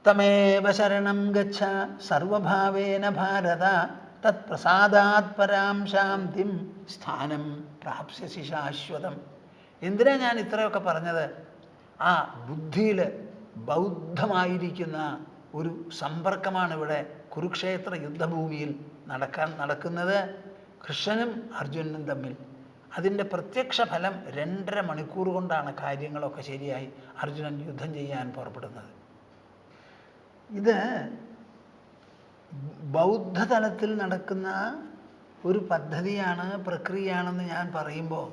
തമേവ ശരണം ഗച്ഛ സർവഭാവേന ഭാരത തത്പ്രസാദാത് പരാം ശാന്തിം സ്ഥാനം പ്രാപ്സ്യസി ശാശ്വതം. എന്തിനാ ഞാൻ ഇത്രയൊക്കെ പറഞ്ഞത്? ആ ബുദ്ധിയിൽ ബൗദ്ധമായിരിക്കുന്ന ഒരു സമ്പർക്കമാണ് ഇവിടെ കുരുക്ഷേത്ര യുദ്ധഭൂമിയിൽ നടക്കുന്നത്. കൃഷ്ണനും അർജുനനും തമ്മിൽ. അതിൻ്റെ പ്രത്യക്ഷ ഫലം 2.5 മണിക്കൂർ കൊണ്ടാണ് കാര്യങ്ങളൊക്കെ ശരിയായി അർജുനൻ യുദ്ധം ചെയ്യാൻ പുറപ്പെടുന്നത്. ഇത് ബൗദ്ധതലത്തിൽ നടക്കുന്ന ഒരു പദ്ധതിയാണ്, പ്രക്രിയയാണെന്ന് ഞാൻ പറയുമ്പോൾ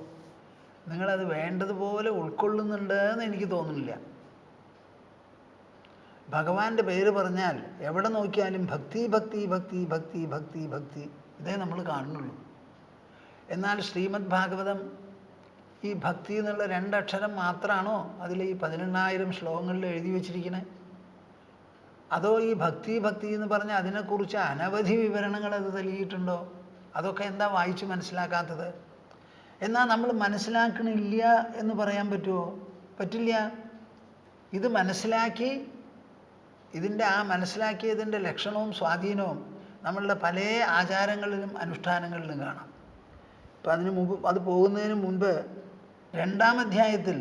നിങ്ങളത് വേണ്ടതുപോലെ ഉൾക്കൊള്ളുന്നുണ്ട് എന്ന് എനിക്ക് തോന്നുന്നില്ല. ഭഗവാന്റെ പേര് പറഞ്ഞാൽ എവിടെ നോക്കിയാലും ഭക്തി ഭക്തി ഭക്തി ഭക്തി ഭക്തി ഭക്തി ഇതേ നമ്മൾ കാണുന്നുള്ളൂ. എന്നാൽ ശ്രീമദ് ഭാഗവതം ഈ ഭക്തി എന്നുള്ള 2 അക്ഷരം മാത്രമാണോ അതിൽ ഈ 18,000 ശ്ലോകങ്ങളിൽ എഴുതി വച്ചിരിക്കുന്നത്? അതോ ഈ ഭക്തി ഭക്തി എന്ന് പറഞ്ഞാൽ അതിനെക്കുറിച്ച് അനവധി വിവരണങ്ങൾ അത് നൽകിയിട്ടുണ്ടോ? അതൊക്കെ എന്താ വായിച്ച് മനസ്സിലാക്കാത്തത്? എന്നാൽ നമ്മൾ മനസ്സിലാക്കണില്ല എന്ന് പറയാൻ പറ്റുമോ? പറ്റില്ല. ഇത് മനസ്സിലാക്കി, ഇതിൻ്റെ മനസ്സിലാക്കിയതിൻ്റെ ലക്ഷണവും സ്വാധീനവും നമ്മളുടെ പല ആചാരങ്ങളിലും അനുഷ്ഠാനങ്ങളിലും കാണാം. അപ്പം അത് പോകുന്നതിന് മുൻപ് 2-ാം അധ്യായത്തിൽ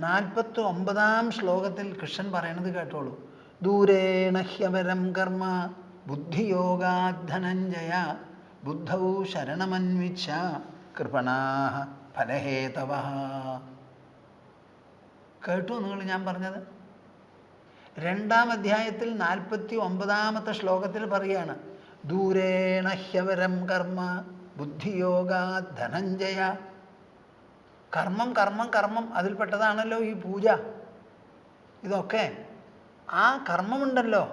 49-ാം ശ്ലോകത്തിൽ കൃഷ്ണൻ പറയണത് കേട്ടോളൂ. ദൂരേണ ഹ്യവരം കർമ്മ ബുദ്ധിയോഗാത് ധനഞ്ജയ ബുദ്ധൗ ശരണമന്വിച്ഛ കൃപണാഃ ഫലഹേതവഃ. കേട്ടോ നിങ്ങൾ ഞാൻ പറഞ്ഞത്? 2-ാം അധ്യായത്തിൽ 49-ാമത്തെ ശ്ലോകത്തിൽ പറയാണ് ദൂരേണ ഹ്യവരം കർമ്മ ബുദ്ധിയോഗാത് ധനഞ്ജയ. കർമ്മം കർമ്മം കർമ്മം അതിൽപ്പെട്ടതാണല്ലോ ഈ പൂജ. ഇതൊക്കെ ആ കർമ്മമുണ്ടല്ലോ,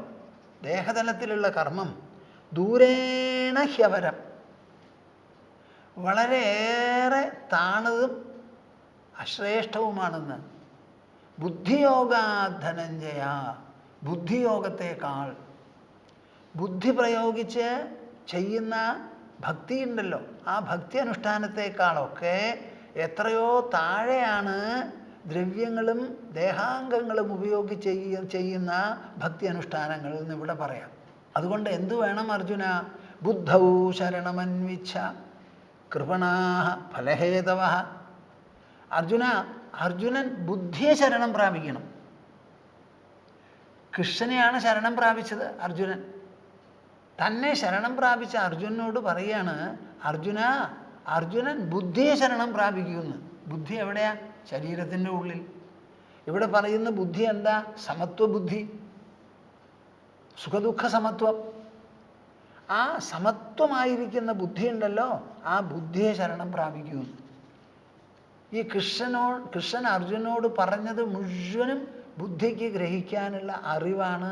ദേഹതലത്തിലുള്ള കർമ്മം, ദൂരേണ ഹ്യവരം, വളരെയേറെ താണതും അശ്രേഷ്ഠവുമാണെന്ന്. ബുദ്ധിയോഗാത് ധനഞ്ജയ, ബുദ്ധിയോഗത്തേക്കാൾ, ബുദ്ധി പ്രയോഗിച്ച് ചെയ്യുന്ന ഭക്തി ഉണ്ടല്ലോ, ആ ഭക്തി അനുഷ്ഠാനത്തെക്കാളൊക്കെ എത്രയോ താഴെയാണ് ദ്രവ്യങ്ങളും ദേഹാംഗങ്ങളും ഉപയോഗിച്ച് ചെയ്യുന്ന ഭക്തി അനുഷ്ഠാനങ്ങൾ എന്ന് ഇവിടെ പറയാം. അതുകൊണ്ട് എന്തു വേണം അർജുന? ബുദ്ധൗ ശരണമന്വിച്ഛ കൃപണാഃ ഫലഹേതവഃ. അർജുനൻ ബുദ്ധിയെ ശരണം പ്രാപിക്കണം. കൃഷ്ണനെയാണ് ശരണം പ്രാപിച്ചത് അർജുനൻ. തന്നെ ശരണം പ്രാപിച്ച അർജുനനോട് പറയാണ്, അർജുനൻ ബുദ്ധിയെ ശരണം പ്രാപിക്കുമെന്ന്. ബുദ്ധി എവിടെയാ? ശരീരത്തിൻ്റെ ഉള്ളിൽ. ഇവിടെ പറയുന്ന ബുദ്ധി എന്താ? സമത്വബുദ്ധി, സുഖദുഃഖ സമത്വം. ആ സമത്വമായിരിക്കുന്ന ബുദ്ധി ഉണ്ടല്ലോ, ആ ബുദ്ധിയെ ശരണം പ്രാപിക്കുമെന്ന്. ഈ കൃഷ്ണൻ അർജുനോട് പറഞ്ഞത് മുഴുവനും ബുദ്ധിക്ക് ഗ്രഹിക്കാനുള്ള അറിവാണ്,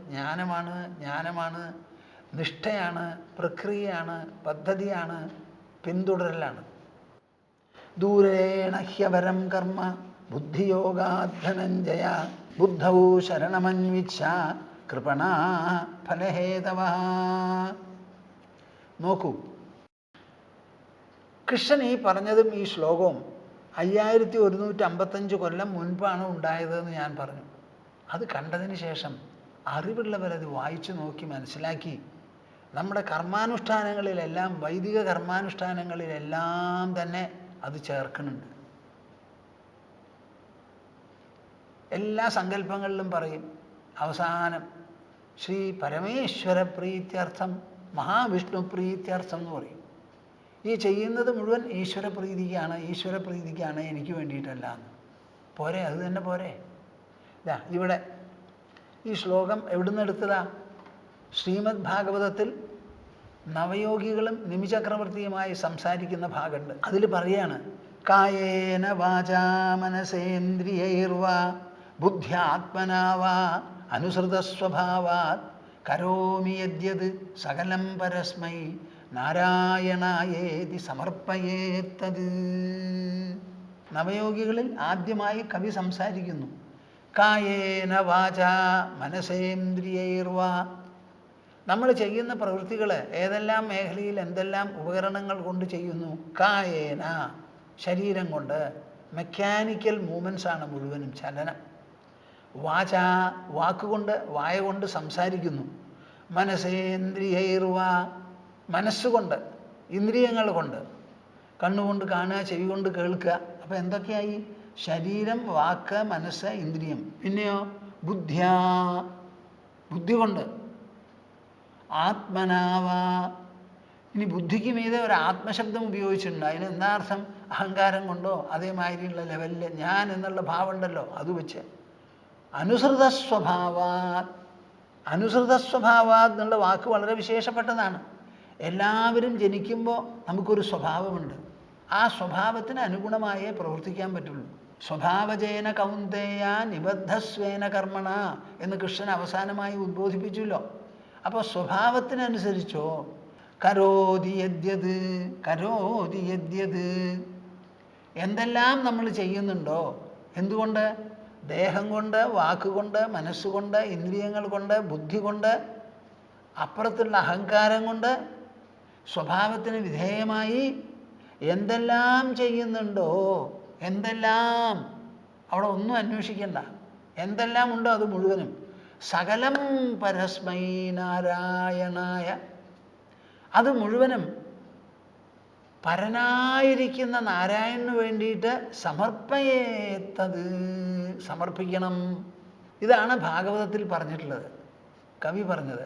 ജ്ഞാനമാണ്, നിഷ്ഠയാണ്, പ്രക്രിയയാണ്, പദ്ധതിയാണ്, പിന്തുടരലാണ്. ദൂരേണ ഹ്യവരം കർമ്മ ബുദ്ധിയോഗാത് ധനഞ്ജയ ബുദ്ധൗ ശരണമന്വിച്ഛ കൃപണാഃ ഫലഹേതവഃ. നോക്കൂ, കൃഷ്ണൻ ഈ പറഞ്ഞതും ഈ ശ്ലോകവും 5155 കൊല്ലം മുൻപാണ് ഉണ്ടായതെന്ന് ഞാൻ പറഞ്ഞു. അത് കണ്ടതിന് ശേഷം അറിവുള്ളവരത് വായിച്ചു നോക്കി മനസ്സിലാക്കി നമ്മുടെ കർമാനുഷ്ഠാനങ്ങളിലെല്ലാം, വൈദിക കർമാനുഷ്ഠാനങ്ങളിലെല്ലാം തന്നെ അത് ചേർക്കുന്നുണ്ട്. എല്ലാ സങ്കല്പങ്ങളിലും പറയും അവസാനം ശ്രീ പരമേശ്വര പ്രീത്യർത്ഥം മഹാവിഷ്ണു പ്രീത്യർത്ഥം എന്ന് പറയും. ഈ ചെയ്യുന്നത് മുഴുവൻ ഈശ്വരപ്രീതിക്കാണ്, എനിക്ക് വേണ്ടിയിട്ടല്ല എന്ന്. പോരെ? അത് തന്നെ പോരെ? ഇവിടെ ഈ ശ്ലോകം എവിടുന്ന് എടുത്തതാ? ശ്രീമദ് ഭാഗവതത്തിൽ നവയോഗികളും നിമിചക്രവർത്തിയുമായി സംസാരിക്കുന്ന ഭാഗമുണ്ട്. അതിൽ പറയാണ്, കായേന വാചാ മനസേന്ദ്രിയൈർവാ ബുദ്ധ്യാത്മനാ വാ അനുസൃതസ്വഭാവാത് കരോമി യദ്യത് സകലം പരസ്മൈ നാരായണായേതി സമർപ്പയേത്തത്. നവയോഗികളിൽ ആദ്യമായി കവി സംസാരിക്കുന്നു. കായേന വാചാ മനസേന്ദ്രിയൈർവാ. നമ്മൾ ചെയ്യുന്ന പ്രവൃത്തികൾ ഏതെല്ലാം മേഖലയിൽ എന്തെല്ലാം ഉപകരണങ്ങൾ കൊണ്ട് ചെയ്യുന്നു? കായേന, ശരീരം കൊണ്ട്. മെക്കാനിക്കൽ മൂവ്മെൻറ്റ്സ് ആണ് മുഴുവനും, ചലനം. വാച വാക്കുകൊണ്ട് വായ കൊണ്ട് സംസാരിക്കുന്നു. മനസേന്ദ്രിയൈർവ മനസ്സുകൊണ്ട് ഇന്ദ്രിയങ്ങൾ കൊണ്ട് കണ്ണുകൊണ്ട് കാണുക, ചെവി കൊണ്ട് കേൾക്കുക. അപ്പോൾ എന്തൊക്കെയായി? ശരീരം, വാക്ക്, മനസ്സ്, ഇന്ദ്രിയം. പിന്നെയോ ബുദ്ധ്യാ ബുദ്ധി കൊണ്ട്, ആത്മനാവ. ഇനി ബുദ്ധിക്ക് മീതെ ഒരു ആത്മശബ്ദം ഉപയോഗിച്ചിട്ടുണ്ട്. അതിന് എന്താ അർത്ഥം? അഹങ്കാരം കൊണ്ടോ അതേമാതിരിയുള്ള ലെവലിൽ ഞാൻ എന്നുള്ള ഭാവം ഉണ്ടല്ലോ, അത് വെച്ച് അനുസൃതസ്വഭാവാത്. അനുസൃതസ്വഭാവാത് എന്നുള്ള വാക്ക് വളരെ വിശേഷപ്പെട്ടതാണ്. എല്ലാവരും ജനിക്കുമ്പോൾ നമുക്കൊരു സ്വഭാവമുണ്ട്. ആ സ്വഭാവത്തിന് അനുഗുണമായേ പ്രവർത്തിക്കാൻ പറ്റുള്ളൂ. സ്വഭാവജേന കൗന്ദേയ നിബദ്ധസ്വേന കർമ്മണ എന്ന് കൃഷ്ണൻ അവസാനമായി ഉദ്ബോധിപ്പിച്ചല്ലോ. അപ്പോൾ സ്വഭാവത്തിനനുസരിച്ചോ കരോതി യദ്യത് കരോതി യദ്യത് എന്തെല്ലാം നമ്മൾ ചെയ്യുന്നുണ്ടോ, എന്തുകൊണ്ട്? ദേഹം കൊണ്ട്, വാക്കുകൊണ്ട്, മനസ്സുകൊണ്ട്, ഇന്ദ്രിയങ്ങൾ കൊണ്ട്, ബുദ്ധി കൊണ്ട്, അപ്പുറത്തുള്ള അഹങ്കാരം കൊണ്ട്, സ്വഭാവത്തിന് വിധേയമായി എന്തെല്ലാം ചെയ്യുന്നുണ്ടോ, എന്തെല്ലാം, അവിടെ ഒന്നും അന്വേഷിക്കണ്ട, എന്തെല്ലാം ഉണ്ടോ അത് മുഴുവനും സകലം പരസ്മൈ നാരായണായ, അത് മുഴുവനും പരനായിരിക്കുന്ന നാരായണന് വേണ്ടിയിട്ട് സമർപ്പയേത്തത്, സമർപ്പിക്കണം. ഇതാണ് ഭാഗവതത്തിൽ പറഞ്ഞിട്ടുള്ളത്, കവി പറഞ്ഞത്.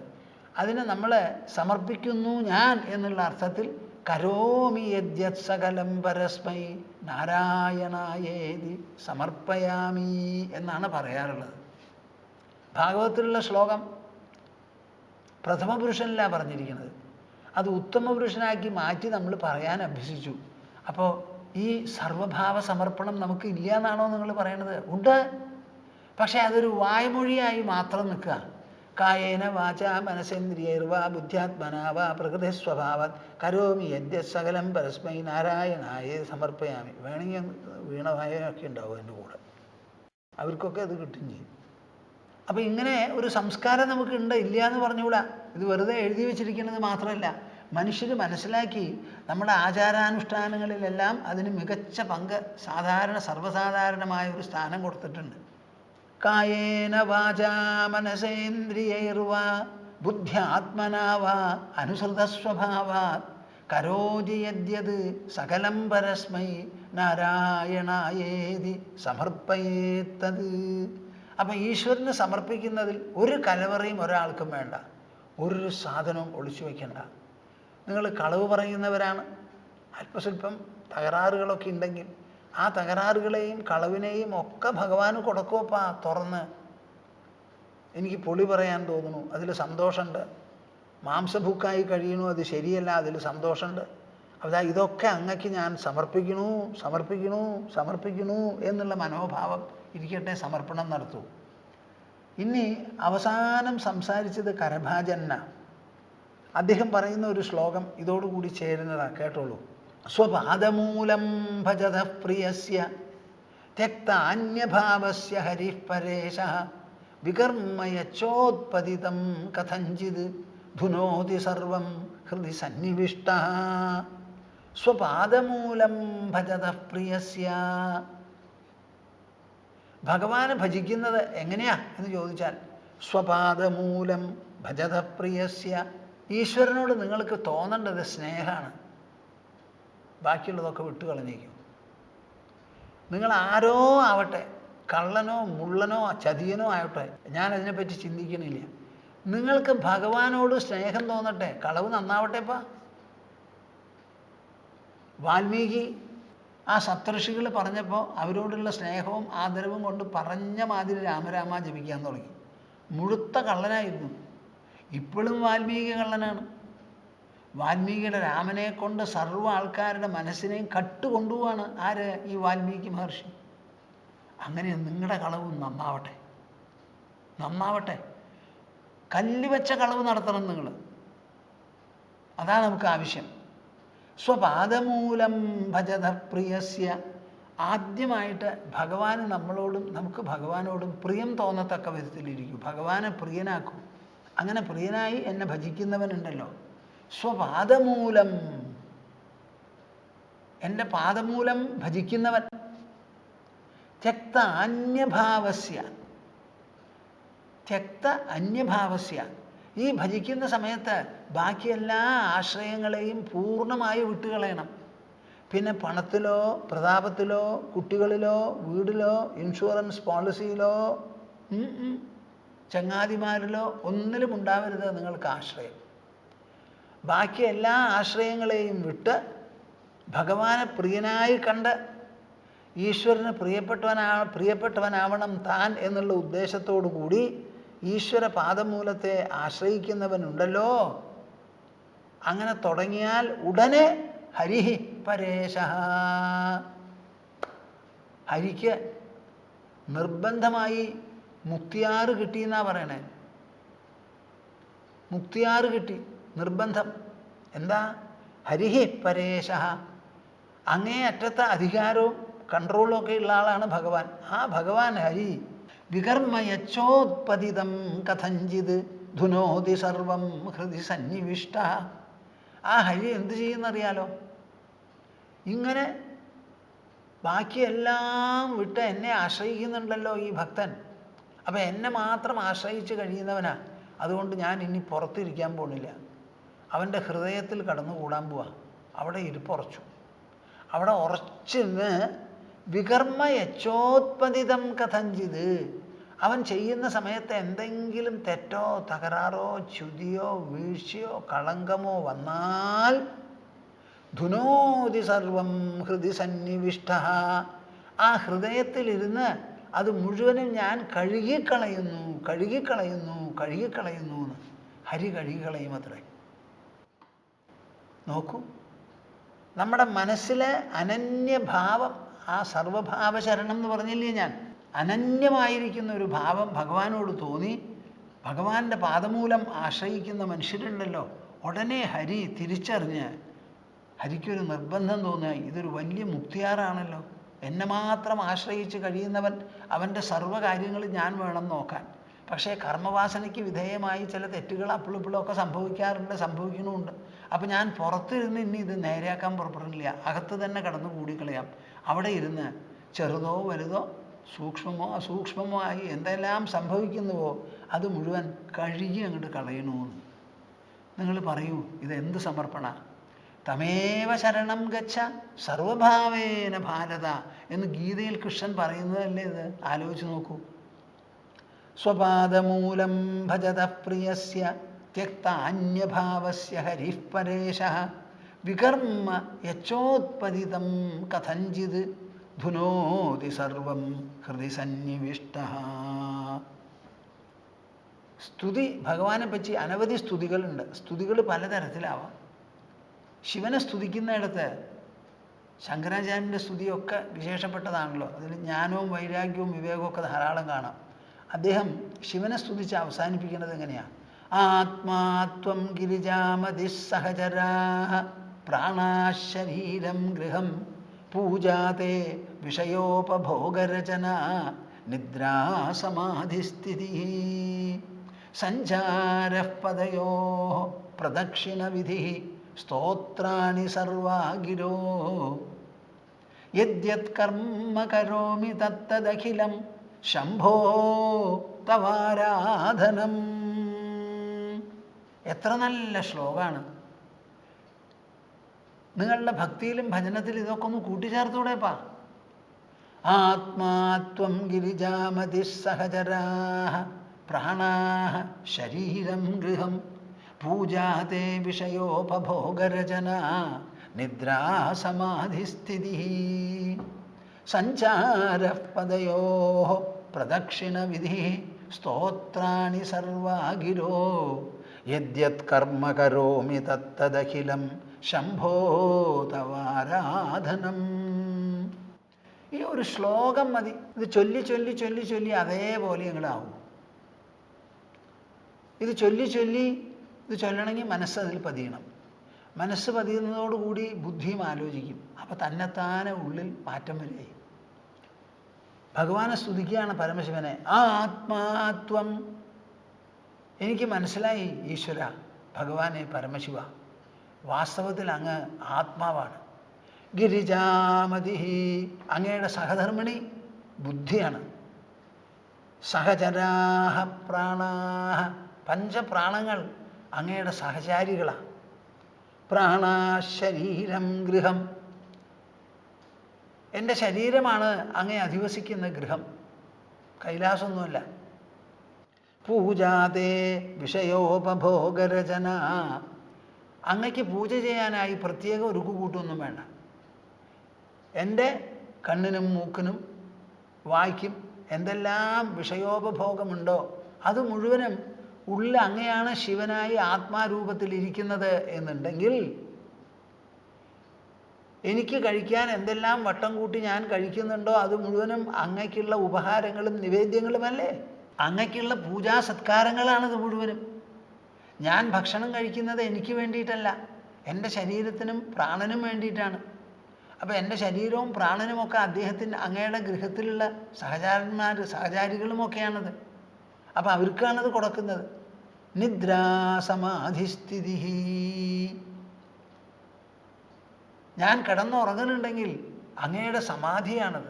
അതിന് നമ്മൾ സമർപ്പിക്കുന്നു ഞാൻ എന്നുള്ള അർത്ഥത്തിൽ കരോമി യദ്യത് സകലം പരസ്മൈ നാരായണായേതി സമർപ്പയാമി എന്നാണ് പറയാറുള്ളത്. ഭാഗവതത്തിലുള്ള ശ്ലോകം പ്രഥമ പുരുഷനിലാണ് പറഞ്ഞിരിക്കുന്നത്. അത് ഉത്തമ പുരുഷനാക്കി മാറ്റി നമ്മൾ പറയാൻ അഭ്യസിച്ചു. അപ്പോൾ ഈ സർവഭാവ സമർപ്പണം നമുക്ക് ഇല്ല എന്നാണോ നിങ്ങൾ പറയണത്? ഉണ്ട്. പക്ഷേ അതൊരു വായ്മൊഴിയായി മാത്രം നിൽക്കുക. കായേന വാച മനസേന്ദ്രിയൈർവ ബുദ്ധ്യാത്മനാവ പ്രകൃതി സ്വഭാവം കരോമി യദ്യത് സകലം പരസ്മൈ നാരായണായ സമർപ്പയാമി. വേണമെങ്കിൽ വീണവായൊക്കെ ഉണ്ടാവും എൻ്റെ കൂടെ, അവർക്കൊക്കെ അത് കിട്ടും ചെയ്യും. അപ്പോൾ ഇങ്ങനെ ഒരു സംസ്കാരം നമുക്കുണ്ട്, ഇല്ല എന്ന് പറഞ്ഞുകൂടാ. ഇത് വെറുതെ എഴുതി വെച്ചിരിക്കുന്നത് മാത്രമല്ല, മനുഷ്യർ മനസ്സിലാക്കി നമ്മുടെ ആചാരാനുഷ്ഠാനങ്ങളിലെല്ലാം അതിന് മികച്ച പങ്ക് സർവ്വസാധാരണമായ ഒരു സ്ഥാനം കൊടുത്തിട്ടുണ്ട്. കായേന വാചാ മനസേന്ദ്രിയൈർവ ബുദ്ധ്യാത്മനാവ അനുസൃതസ്വഭാവാത് കരോതി യദ്യത് സകലം പരസ്മൈ നാരായണായേതി സമർപ്പയേത്തത്. അപ്പം ഈശ്വരന് സമർപ്പിക്കുന്നതിൽ ഒരു കലവറയും ഒരാൾക്കും വേണ്ട, ഒരു സാധനവും ഒളിച്ചു വയ്ക്കണ്ട. നിങ്ങൾ കളവ് പറയുന്നവരാണ്, അല്പസ്വല്പം തകരാറുകളൊക്കെ ഉണ്ടെങ്കിൽ ആ തകരാറുകളെയും കളവിനെയും ഒക്കെ ഭഗവാന് കൊടുക്കുമപ്പാ തുറന്ന്. എനിക്ക് പൊളി പറയാൻ തോന്നുന്നു, അതിൽ സന്തോഷമുണ്ട്. മാംസഭൂക്കായി കഴിയണു, അത് ശരിയല്ല, അതിൽ സന്തോഷമുണ്ട്. അതാ ഇതൊക്കെ അങ്ങക്ക് ഞാൻ സമർപ്പിക്കണു സമർപ്പിക്കണു സമർപ്പിക്കണു എന്നുള്ള മനോഭാവം ഇരിക്കട്ടെ, സമർപ്പണം നടത്തൂ. ഇനി അവസാനം സംസാരിച്ചത് കരഭാജന്ന. അദ്ദേഹം പറയുന്ന ഒരു ശ്ലോകം ഇതോടുകൂടി ചേരുന്നതാണ്, കേട്ടോളൂ. സ്വപാദമൂലം ഭജത പ്രിയസ്യ ത്യക്ത അന്യഭാവസ്യ ഹരിഃ പരേശഃ വികർമ്മ യച്ചോത്പതിതം കഥഞ്ചിത് ധുനോതി സർവം ഹൃദി സന്നിവിഷ്ടഃ. സ്വപാദമൂലം ഭജത പ്രിയസ്യ. ഭഗവാനെ ഭജിക്കുന്നത് എങ്ങനെയാ എന്ന് ചോദിച്ചാൽ, സ്വപാദമൂലം ഭജത പ്രിയസ്യ. ഈശ്വരനോട് നിങ്ങൾക്ക് തോന്നേണ്ടത് സ്നേഹമാണ്, ബാക്കിയുള്ളതൊക്കെ വിട്ടുകളഞ്ഞേക്കും. നിങ്ങൾ ആരോ ആവട്ടെ, കള്ളനോ മുള്ളനോ ചതിയനോ ആവട്ടെ, ഞാനതിനെപ്പറ്റി ചിന്തിക്കണില്ല. നിങ്ങൾക്ക് ഭഗവാനോട് സ്നേഹം തോന്നട്ടെ, കളവ് നന്നാവട്ടെപ്പാ. വാൽമീകി ആ സപ്തഋഷികൾ പറഞ്ഞപ്പോൾ അവരോടുള്ള സ്നേഹവും ആദരവും കൊണ്ട് പറഞ്ഞ മാതിരി രാമരാമ ജപിക്കാൻ തുടങ്ങി. മുഴുത്ത കള്ളനായിരുന്നു. ഇപ്പോഴും വാൽമീകി കള്ളനാണ്. വാൽമീകിയുടെ രാമനെ കൊണ്ട് സർവ്വ ആൾക്കാരുടെ മനസ്സിനെയും കട്ടുകൊണ്ടുപോവാണ്. ആര്? ഈ വാൽമീകി മഹർഷി. അങ്ങനെ നിങ്ങളുടെ കളവ് നന്നാവട്ടെ, നന്നാവട്ടെ. കല്ല് വെച്ച കളവ് നടത്തണം നിങ്ങൾ, അതാ നമുക്ക് ആവശ്യം. സ്വപാദമൂലം ഭജത പ്രിയസ്യ. ആദ്യമായിട്ട് ഭഗവാന് നമ്മളോടും നമുക്ക് ഭഗവാനോടും പ്രിയം തോന്നത്തക്ക വിധത്തിലിരിക്കും. ഭഗവാനെ പ്രിയനാക്കൂ. അങ്ങനെ പ്രിയനായി എന്നെ ഭജിക്കുന്നവനുണ്ടല്ലോ, സ്വപാദമൂലം, എൻ്റെ പാദമൂലം ഭജിക്കുന്നവൻ. ത്യക്ത അന്യഭാവസ്യ. ത്യക്ത അന്യഭാവസ്യ. ഈ ഭജിക്കുന്ന സമയത്ത് ബാക്കി എല്ലാ ആശ്രയങ്ങളെയും പൂർണ്ണമായി വിട്ടുകളയണം. പിന്നെ പണത്തിലോ പ്രതാപത്തിലോ കുട്ടികളിലോ വീടിലോ ഇൻഷുറൻസ് പോളിസിയിലോ ചങ്ങാതിമാരിലോ ഒന്നിലും ഉണ്ടാവരുത് നിങ്ങൾക്ക് ആശ്രയം. ബാക്കി എല്ലാ ആശ്രയങ്ങളെയും വിട്ട് ഭഗവാനെ പ്രിയനായി കണ്ട് ഈശ്വരന് പ്രിയപ്പെട്ടവനാവണം താൻ എന്നുള്ള ഉദ്ദേശത്തോടു കൂടി ഈശ്വര പാദമൂലത്തെ ആശ്രയിക്കുന്നവനുണ്ടല്ലോ, അങ്ങനെ തുടങ്ങിയാൽ ഉടനെ ഹരിഹി പരേശഃ. ഹരിക്ക് നിർബന്ധമായി മുക്തിയാറ് കിട്ടിയെന്നാ പറയണേ. മുക്തിയാറ് കിട്ടി, നിർബന്ധം. എന്താ? ഹരിഹി പരേശഃ. അങ്ങേ അറ്റത്തെ അധികാരവും കൺട്രോളും ഒക്കെ ഉള്ള ആളാണ് ഭഗവാൻ. ആ ഭഗവാൻ ഹരി വികർമ്മ യച്ചോത്പതിതം കഥഞ്ചിത് ധുനോതി സർവം ഹൃദി സന്നിവിഷ്ട. ആ ഹരി എന്ത് ചെയ്യുന്നറിയാലോ? ഇങ്ങനെ ബാക്കിയെല്ലാം വിട്ട് എന്നെ ആശ്രയിക്കുന്നുണ്ടല്ലോ ഈ ഭക്തൻ. അപ്പം എന്നെ മാത്രം ആശ്രയിച്ച് കഴിയുന്നവനാ. അതുകൊണ്ട് ഞാൻ ഇനി പുറത്തിരിക്കാൻ പോണില്ല. അവൻ്റെ ഹൃദയത്തിൽ കടന്നുകൂടാൻ പോവാ. അവിടെ ഇരിപ്പുറച്ചു. അവിടെ ഉറച്ചിന്ന് വികർമ്മ യച്ചോത്പതിതം കഥഞ്ചിത്. അവൻ ചെയ്യുന്ന സമയത്ത് എന്തെങ്കിലും തെറ്റോ തകരാറോ ച്യുതിയോ വീഴ്ചയോ കളങ്കമോ വന്നാൽ ധുനോതി സർവം ഹൃദി സന്നിവിഷ്ട. ആ ഹൃദയത്തിലിരുന്ന് അത് മുഴുവനും ഞാൻ കഴുകിക്കളയുന്നു കഴുകിക്കളയുന്നു കഴുകിക്കളയുന്നു എന്ന്. ഹരി കഴുകിക്കളയും അത്രേ. നോക്കൂ, നമ്മുടെ മനസ്സിലെ അനന്യഭാവം, ആ സർവഭാവശരണം എന്ന് പറഞ്ഞില്ലേ ഞാൻ, അനന്യമായിരിക്കുന്ന ഒരു ഭാവം ഭഗവാനോട് തോന്നി ഭഗവാന്റെ പാദമൂലം ആശ്രയിക്കുന്ന മനുഷ്യരുണ്ടല്ലോ, ഉടനെ ഹരി തിരിച്ചറിഞ്ഞ് ഹരിക്കൊരു നിർബന്ധം തോന്നുക, ഇതൊരു വലിയ മുക്തിയാറാണല്ലോ, എന്നെ മാത്രം ആശ്രയിച്ച് കഴിയുന്നവൻ, അവൻ്റെ സർവ്വകാര്യങ്ങളും ഞാൻ വേണം നോക്കാൻ. പക്ഷേ കർമ്മവാസനയ്ക്ക് വിധേയമായി ചില തെറ്റുകൾ അപ്പിളിപ്പിളൊക്കെ സംഭവിക്കണമുണ്ട്. അപ്പം ഞാൻ പുറത്തിരുന്ന് ഇനി ഇത് നേരെയാക്കാൻ പുറപ്പെടുന്നില്ല, അകത്ത് തന്നെ കടന്നു കൂടിക്കളയാം. അവിടെ ഇരുന്ന് ചെറുതോ വലുതോ സൂക്ഷ്മമോ അസൂക്ഷ്മമോ ആയി എന്തെല്ലാം സംഭവിക്കുന്നുവോ അത് മുഴുവൻ കഴുകി അങ്ങോട്ട് കളയണമെന്ന്. നിങ്ങൾ പറയൂ, ഇതെന്ത് സമർപ്പണ? തമേവ ശരണം ഗച്ഛ സർവഭാവേന ഭാരത എന്ന് ഗീതയിൽ കൃഷ്ണൻ പറയുന്നതല്ലേ ഇത്? ആലോചിച്ച് നോക്കൂ. സ്വപാദമൂലം ഭജത പ്രിയസ്യ ത്യക്താന്യഭാവസ്യ ഹരിഃ പരേശഃ വികർമ്മ യച്ചോത്പതിതം കഥഞ്ചിത് ധുനോതി സർവം ഹൃദി സന്നിവിഷ്ടഃ. സ്തുതി, ഭഗവാനെ പറ്റി അനവധി സ്തുതികളുണ്ട്. സ്തുതികൾ പലതരത്തിലാവാം. ശിവനെ സ്തുതിക്കുന്നിടത്ത് ശങ്കരാചാര്യൻ്റെ സ്തുതിയൊക്കെ വിശേഷപ്പെട്ടതാണല്ലോ. അതിൽ ജ്ഞാനവും വൈരാഗ്യവും വിവേകവും ഒക്കെ ധാരാളം കാണാം. അദ്ദേഹം ശിവനെ സ്തുതിച്ച് അവസാനിപ്പിക്കുന്നത് എങ്ങനെയാണ്? ആത്മാത്വം ഗിരിജാമതി സഹചരാഃ പ്രാണാശരീരം ഗൃഹം പൂജാതേ വിഷയോപഭോഗരചന നിദ്രാസമാധിസ്ഥിതി സഞ്ചാരഃ പദയോഃ പ്രദക്ഷിണവിധി സ്തോത്രാണി സർവാ ഗിരോ യദ്യത് കർമ്മ കരോമി തത്തദഖിലം ശംഭോ തവാരാധനം. എത്ര നല്ല ശ്ലോകമാണ്! നിങ്ങളുടെ ഭക്തിയിലും ഭജനത്തിലും ഇതൊക്കെ ഒന്ന് കൂട്ടിച്ചേർത്തൂടെപ്പാ. ആത്മാത്വം ഗിരിജാമതി സഹചരാഃ പ്രാണാഃ ശരീരം ഗൃഹം പൂജാതേ വിഷയോപഭോഗരചന നിദ്രാസമാധിസ്ഥിതി സഞ്ചാരഃ പദയോഃ പ്രദക്ഷിണവിധി സ്തോത്രാണി സർവാ ഗിരോ യദ്യത് കർമ്മ കരോമി തത്തദഖിലം ശംഭോ തവാരാധനം. ഈ ഒരു ശ്ലോകം മതി. ഇത് ചൊല്ലി ചൊല്ലി ചൊല്ലി ചൊല്ലി അതേപോലെ ഇങ്ങോട്ടാവും. ഇത് ചൊല്ലി ചൊല്ലി ഇത് ചൊല്ലണമെങ്കിൽ മനസ്സ് അതിൽ പതിയണം. മനസ്സ് പതിയുന്നതോടുകൂടി ബുദ്ധിയും ആലോചിക്കും. അപ്പം തന്നെത്താനെ ഉള്ളിൽ മാറ്റം വരികയായി. ഭഗവാനെ സ്തുതിക്കുകയാണ് പരമശിവനെ. ആ ആത്മാത്വം, എനിക്ക് മനസ്സിലായി ഈശ്വര, ഭഗവാനെ പരമശിവ, വാസ്തവത്തിൽ അങ്ങ് ആത്മാവാണ്. ഗിരിജാമതി, അങ്ങയുടെ സഹധർമ്മിണി ബുദ്ധിയാണ്. സഹചരാഹ പ്രാണാഹ, പഞ്ചപ്രാണങ്ങൾ അങ്ങയുടെ സഹചാരികളാണ്. പ്രാണാശരീരം ഗൃഹം, എൻ്റെ ശരീരമാണ് അങ്ങേ അധിവസിക്കുന്ന ഗൃഹം, കൈലാസമൊന്നുമല്ല. പൂജാതേ വിഷയോപഭോഗരചന, അങ്ങയ്ക്ക് പൂജ ചെയ്യാനായി പ്രത്യേക ഒരു കൂട്ടൊന്നും വേണ്ട. എൻ്റെ കണ്ണിനും മൂക്കിനും വായ്ക്കും എന്തെല്ലാം വിഷയോപഭോഗമുണ്ടോ അത് മുഴുവനും ഉള്ളിൽ അങ്ങയാണ് ശിവനായി ആത്മാരൂപത്തിലിരിക്കുന്നത് എന്നുണ്ടെങ്കിൽ എനിക്ക് കഴിക്കാൻ എന്തെല്ലാം വട്ടം കൂട്ടി ഞാൻ കഴിക്കുന്നുണ്ടോ അത് മുഴുവനും അങ്ങയ്ക്കുള്ള ഉപഹാരങ്ങളും നിവേദ്യങ്ങളുമല്ലേ? അങ്ങയ്ക്കുള്ള പൂജാ സത്കാരങ്ങളാണത് മുഴുവനും. ഞാൻ ഭക്ഷണം കഴിക്കുന്നത് എനിക്ക് വേണ്ടിയിട്ടല്ല, എൻ്റെ ശരീരത്തിനും പ്രാണനും വേണ്ടിയിട്ടാണ്. അപ്പോൾ എൻ്റെ ശരീരവും പ്രാണനുമൊക്കെ അദ്ദേഹത്തിൻ്റെ അങ്ങയുടെ ഗൃഹത്തിലുള്ള സഹചാരികളുമൊക്കെയാണത്. അപ്പോൾ അവർക്കാണത് കൊടുക്കുന്നത്. നിദ്രാസമാധിസ്ഥിതി, ഞാൻ കിടന്നുറങ്ങുന്നുണ്ടെങ്കിൽ അങ്ങയുടെ സമാധിയാണത്.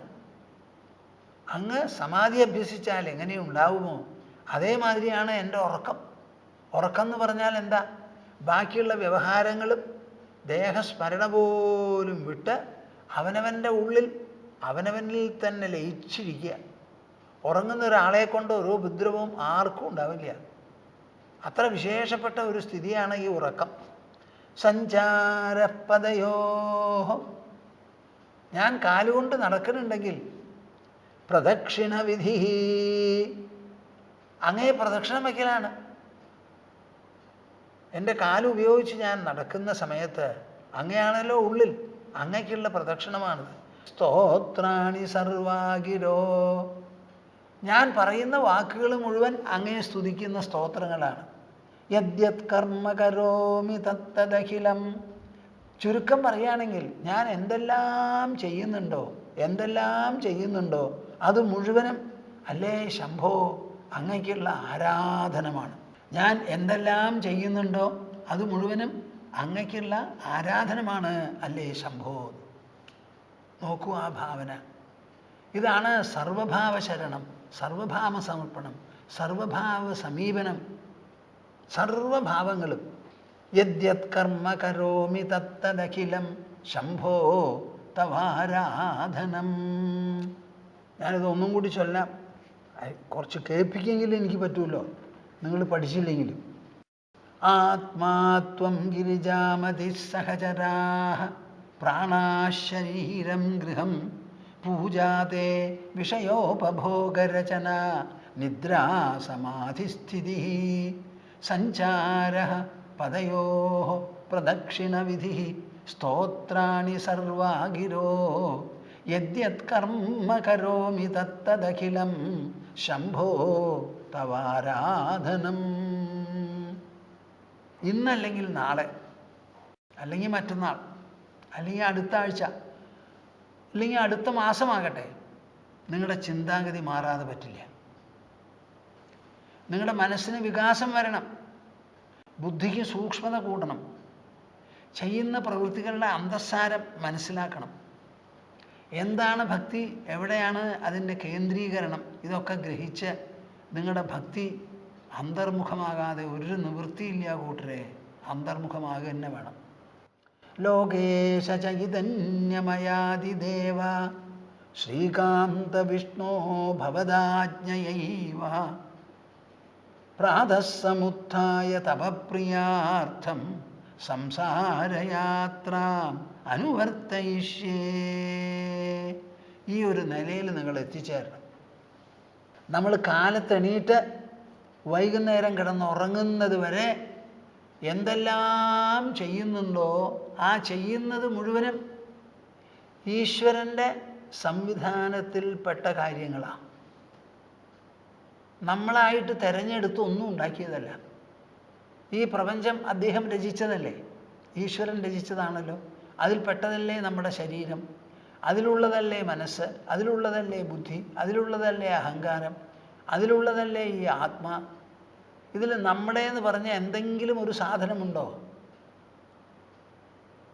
അങ്ങ് സമാധി അഭ്യസിച്ചാൽ എങ്ങനെയുണ്ടാവുമോ അതേമാതിരിയാണ് എൻ്റെ ഉറക്കം. ഉറക്കം എന്ന് പറഞ്ഞാൽ എന്താ? ബാക്കിയുള്ള വ്യവഹാരങ്ങളും ദേഹസ്മരണ പോലും വിട്ട് അവനവൻ്റെ ഉള്ളിൽ അവനവനിൽ തന്നെ ലയിച്ചിരിക്കുക. ഉറങ്ങുന്ന ഒരാളെ കൊണ്ട് ഓരോ ഉപദ്രവവും ആർക്കും ഉണ്ടാവില്ല. അത്ര വിശേഷപ്പെട്ട ഒരു സ്ഥിതിയാണ് ഈ ഉറക്കം. സഞ്ചാരപദയോ, ഞാൻ കാലുകൊണ്ട് നടക്കുന്നുണ്ടെങ്കിൽ പ്രദക്ഷിണ വിധി, അങ്ങേ പ്രദക്ഷിണം വയ്ക്കലാണ്. എൻ്റെ കാലുപയോഗിച്ച് ഞാൻ നടക്കുന്ന സമയത്ത് അങ്ങയാണല്ലോ ഉള്ളിൽ, അങ്ങയ്ക്കുള്ള പ്രദക്ഷിണമാണിത്. സ്തോത്രാണി സർവാഗിരോ, ഞാൻ പറയുന്ന വാക്കുകൾ മുഴുവൻ അങ്ങയെ സ്തുതിക്കുന്ന സ്തോത്രങ്ങളാണ്. യദ്യത് കർമ്മ കരോമി തത്തദഖിലം, ചുരുക്കം പറയുകയാണെങ്കിൽ ഞാൻ എന്തെല്ലാം ചെയ്യുന്നുണ്ടോ അത് മുഴുവനും അല്ലേ ശംഭോ അങ്ങയ്ക്കുള്ള ആരാധനമാണ്. ഞാൻ എന്തെല്ലാം ചെയ്യുന്നുണ്ടോ അത് മുഴുവനും അങ്ങയ്ക്കുള്ള ആരാധനമാണ് അല്ലേ ശംഭോ. നോക്കൂ ആ ഭാവന. ഇതാണ് സർവഭാവ ശരണം, സർവഭാവ സമർപ്പണം, സർവഭാവ സമീപനം. സർവഭാവങ്ങളും യദ്യത് കർമ്മ കരോമി തത്തദഖിലം ശംഭോ തവാരാധനം. ഞാനിത് ഒന്നും കൂടി ചൊല്ലാം, കുറച്ച് കേൾപ്പിക്കെങ്കിലും എനിക്ക് പറ്റുമല്ലോ, നിങ്ങൾ പഠിച്ചില്ലെങ്കിലും. ആത്മാത്വം ഗിരിജാമതി സഹചരാഹ പ്രാണാശരീരം ഗൃഹം പൂജാതേ വിഷയോപഭോഗരചന നിദ്രാസമാധിസ്ഥിതി സഞ്ചാരഃ പദയോഃ പ്രദക്ഷിണവിധി സ്തോത്രാണി സർവാഗിരോ യദ്യത് കർമ്മ കരോമി തത്തദഖിലം ശംഭോ തവാരാധനം. ഇന്നല്ലെങ്കിൽ നാളെ, അല്ലെങ്കിൽ മറ്റന്നാൾ, അല്ലെങ്കിൽ അടുത്ത ആഴ്ച, അല്ലെങ്കിൽ അടുത്ത മാസമാകട്ടെ, നിങ്ങളുടെ ചിന്താഗതി മാറാതെ പറ്റില്ല. നിങ്ങളുടെ മനസ്സിന് വികാസം വരണം, ബുദ്ധിക്ക് സൂക്ഷ്മത കൂടണം, ചെയ്യുന്ന പ്രവൃത്തികളുടെ അന്തസ്സാരം മനസ്സിലാക്കണം. എന്താണ് ഭക്തി, എവിടെയാണ് അതിൻ്റെ കേന്ദ്രീകരണം, ഇതൊക്കെ ഗ്രഹിച്ച് നിങ്ങളുടെ ഭക്തി അന്തർമുഖമാകാതെ ഒരു നിവൃത്തിയില്ല കൂട്ടരെ. അന്തർമുഖമാകുക തന്നെ വേണം. ലോകേശ ചൈതന്യമയാദിദേവ ശ്രീകാന്ത വിഷ്ണോ ഭവദാജ്ഞയൈവ പ്രാതസ്സമുത്ഥായ തവ പ്രിയാർത്ഥം സംസാരയാത്രാം അനുവർത്തയിഷ്യേ. ഈ ഒരു നിലയിൽ നിങ്ങൾ എത്തിച്ചേരണം. നമ്മൾ കാലത്തെണീറ്റ് വൈകുന്നേരം കിടന്നുറങ്ങുന്നത് വരെ എന്തെല്ലാം ചെയ്യുന്നുണ്ടോ ആ ചെയ്യുന്നത് മുഴുവനും ഈശ്വരൻ്റെ സംവിധാനത്തിൽപ്പെട്ട കാര്യങ്ങളാണ്. നമ്മളായിട്ട് തിരഞ്ഞെടുത്ത് ഒന്നും ഉണ്ടാക്കിയതല്ല. ഈ പ്രപഞ്ചം അദ്ദേഹം രചിച്ചതല്ലേ, ഈശ്വരൻ രചിച്ചതാണല്ലോ. അതിൽപ്പെട്ടതല്ലേ നമ്മുടെ ശരീരം, അതിലുള്ളതല്ലേ മനസ്സ്, അതിലുള്ളതല്ലേ ബുദ്ധി, അതിലുള്ളതല്ലേ അഹങ്കാരം, അതിലുള്ളതല്ലേ ഈ ആത്മാ. ഇതിൽ നമ്മുടേന്ന് പറഞ്ഞ എന്തെങ്കിലും ഒരു സാധനമുണ്ടോ?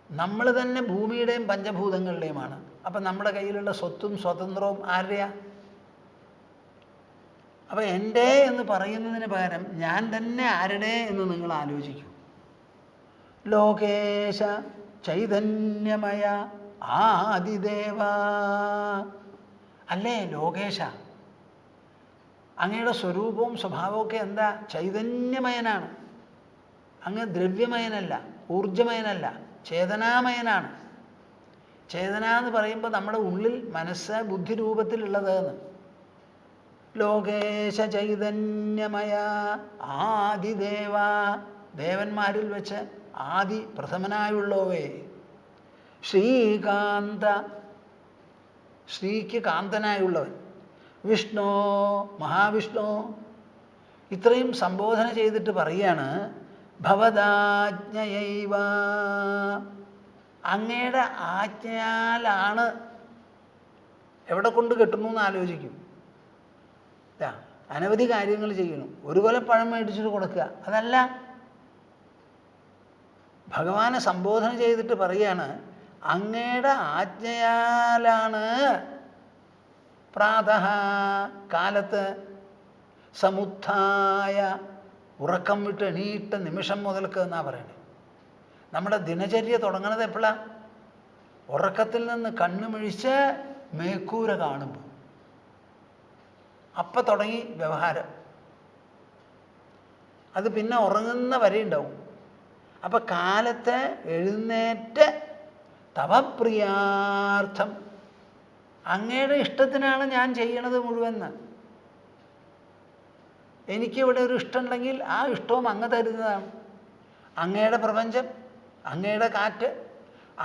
നമ്മൾ തന്നെ ഭൂമിയുടെയും പഞ്ചഭൂതങ്ങളുടെയുമാണ്. അപ്പം നമ്മുടെ കയ്യിലുള്ള സ്വത്തും സ്വാതന്ത്ര്യവും ആരുടെയാ? അപ്പം എൻ്റെ എന്ന് പറയുന്നതിന് പകരം ഞാൻ തന്നെ ആരുടെ എന്ന് നിങ്ങൾ ആലോചിക്കൂ. ലോകേശ ചൈതന്യമയ ആദിദേവ. അല്ലേ ലോകേശ? അങ്ങയുടെ സ്വരൂപവും സ്വഭാവമൊക്കെ എന്താ? ചൈതന്യമയനാണ്. അങ്ങ് ദ്രവ്യമയനല്ല, ഊർജമയനല്ല, ചേതനാമയനാണ്. ചേതന എന്ന് പറയുമ്പോൾ നമ്മുടെ ഉള്ളിൽ മനസ്സ് ബുദ്ധി രൂപത്തിലുള്ളത് എന്ന്. ലോകേശ ചൈതന്യമയ ആദിദേവ. ദേവന്മാരിൽ വെച്ച് ആദി പ്രഥമനായുള്ളവേ. ശ്രീകാന്ത, ശ്രീക്ക് കാന്തനായുള്ളവൻ. വിഷ്ണു, മഹാവിഷ്ണു. ഇത്രയും സംബോധന ചെയ്തിട്ട് പറയാണ് ഭവദാജ്ഞയൈവ. അങ്ങയുടെ ആജ്ഞയാലാണ്. എവിടെ കൊണ്ട് കെട്ടുന്നു എന്ന് ആലോചിക്കും. അനവധി കാര്യങ്ങൾ ചെയ്യണം. ഒരു കൊല്ലം പഴം മേടിച്ചിട്ട് കൊടുക്കുക അതല്ല. ഭഗവാനെ സംബോധന ചെയ്തിട്ട് പറയാണ് അങ്ങയുടെ ആജ്ഞയാലാണ് പ്രാതഃ, കാലത്ത്, സമുത്ഥായ, ഉറക്കം വിട്ട് എണീറ്റ നിമിഷം മുതൽക്ക് എന്നാണ് പറയണത്. നമ്മുടെ ദിനചര്യ തുടങ്ങണത് എപ്പോഴാണ്? ഉറക്കത്തിൽ നിന്ന് കണ്ണുമിഴിച്ച് മേക്കൂര കാണുമ്പോൾ. അപ്പം തുടങ്ങി വ്യവഹാരം. അത് പിന്നെ ഉറങ്ങുന്ന വരെ ഉണ്ടാവും. അപ്പം കാലത്ത് എഴുന്നേറ്റ് തവപ്രിയാർത്ഥം, അങ്ങയുടെ ഇഷ്ടത്തിനാണ് ഞാൻ ചെയ്യണത് മുഴുവൻ. എനിക്കിവിടെ ഒരു ഇഷ്ടമുണ്ടെങ്കിൽ ആ ഇഷ്ടവും അങ്ങ് തരുന്നതാണ്. അങ്ങയുടെ പ്രപഞ്ചം, അങ്ങയുടെ കാറ്റ്,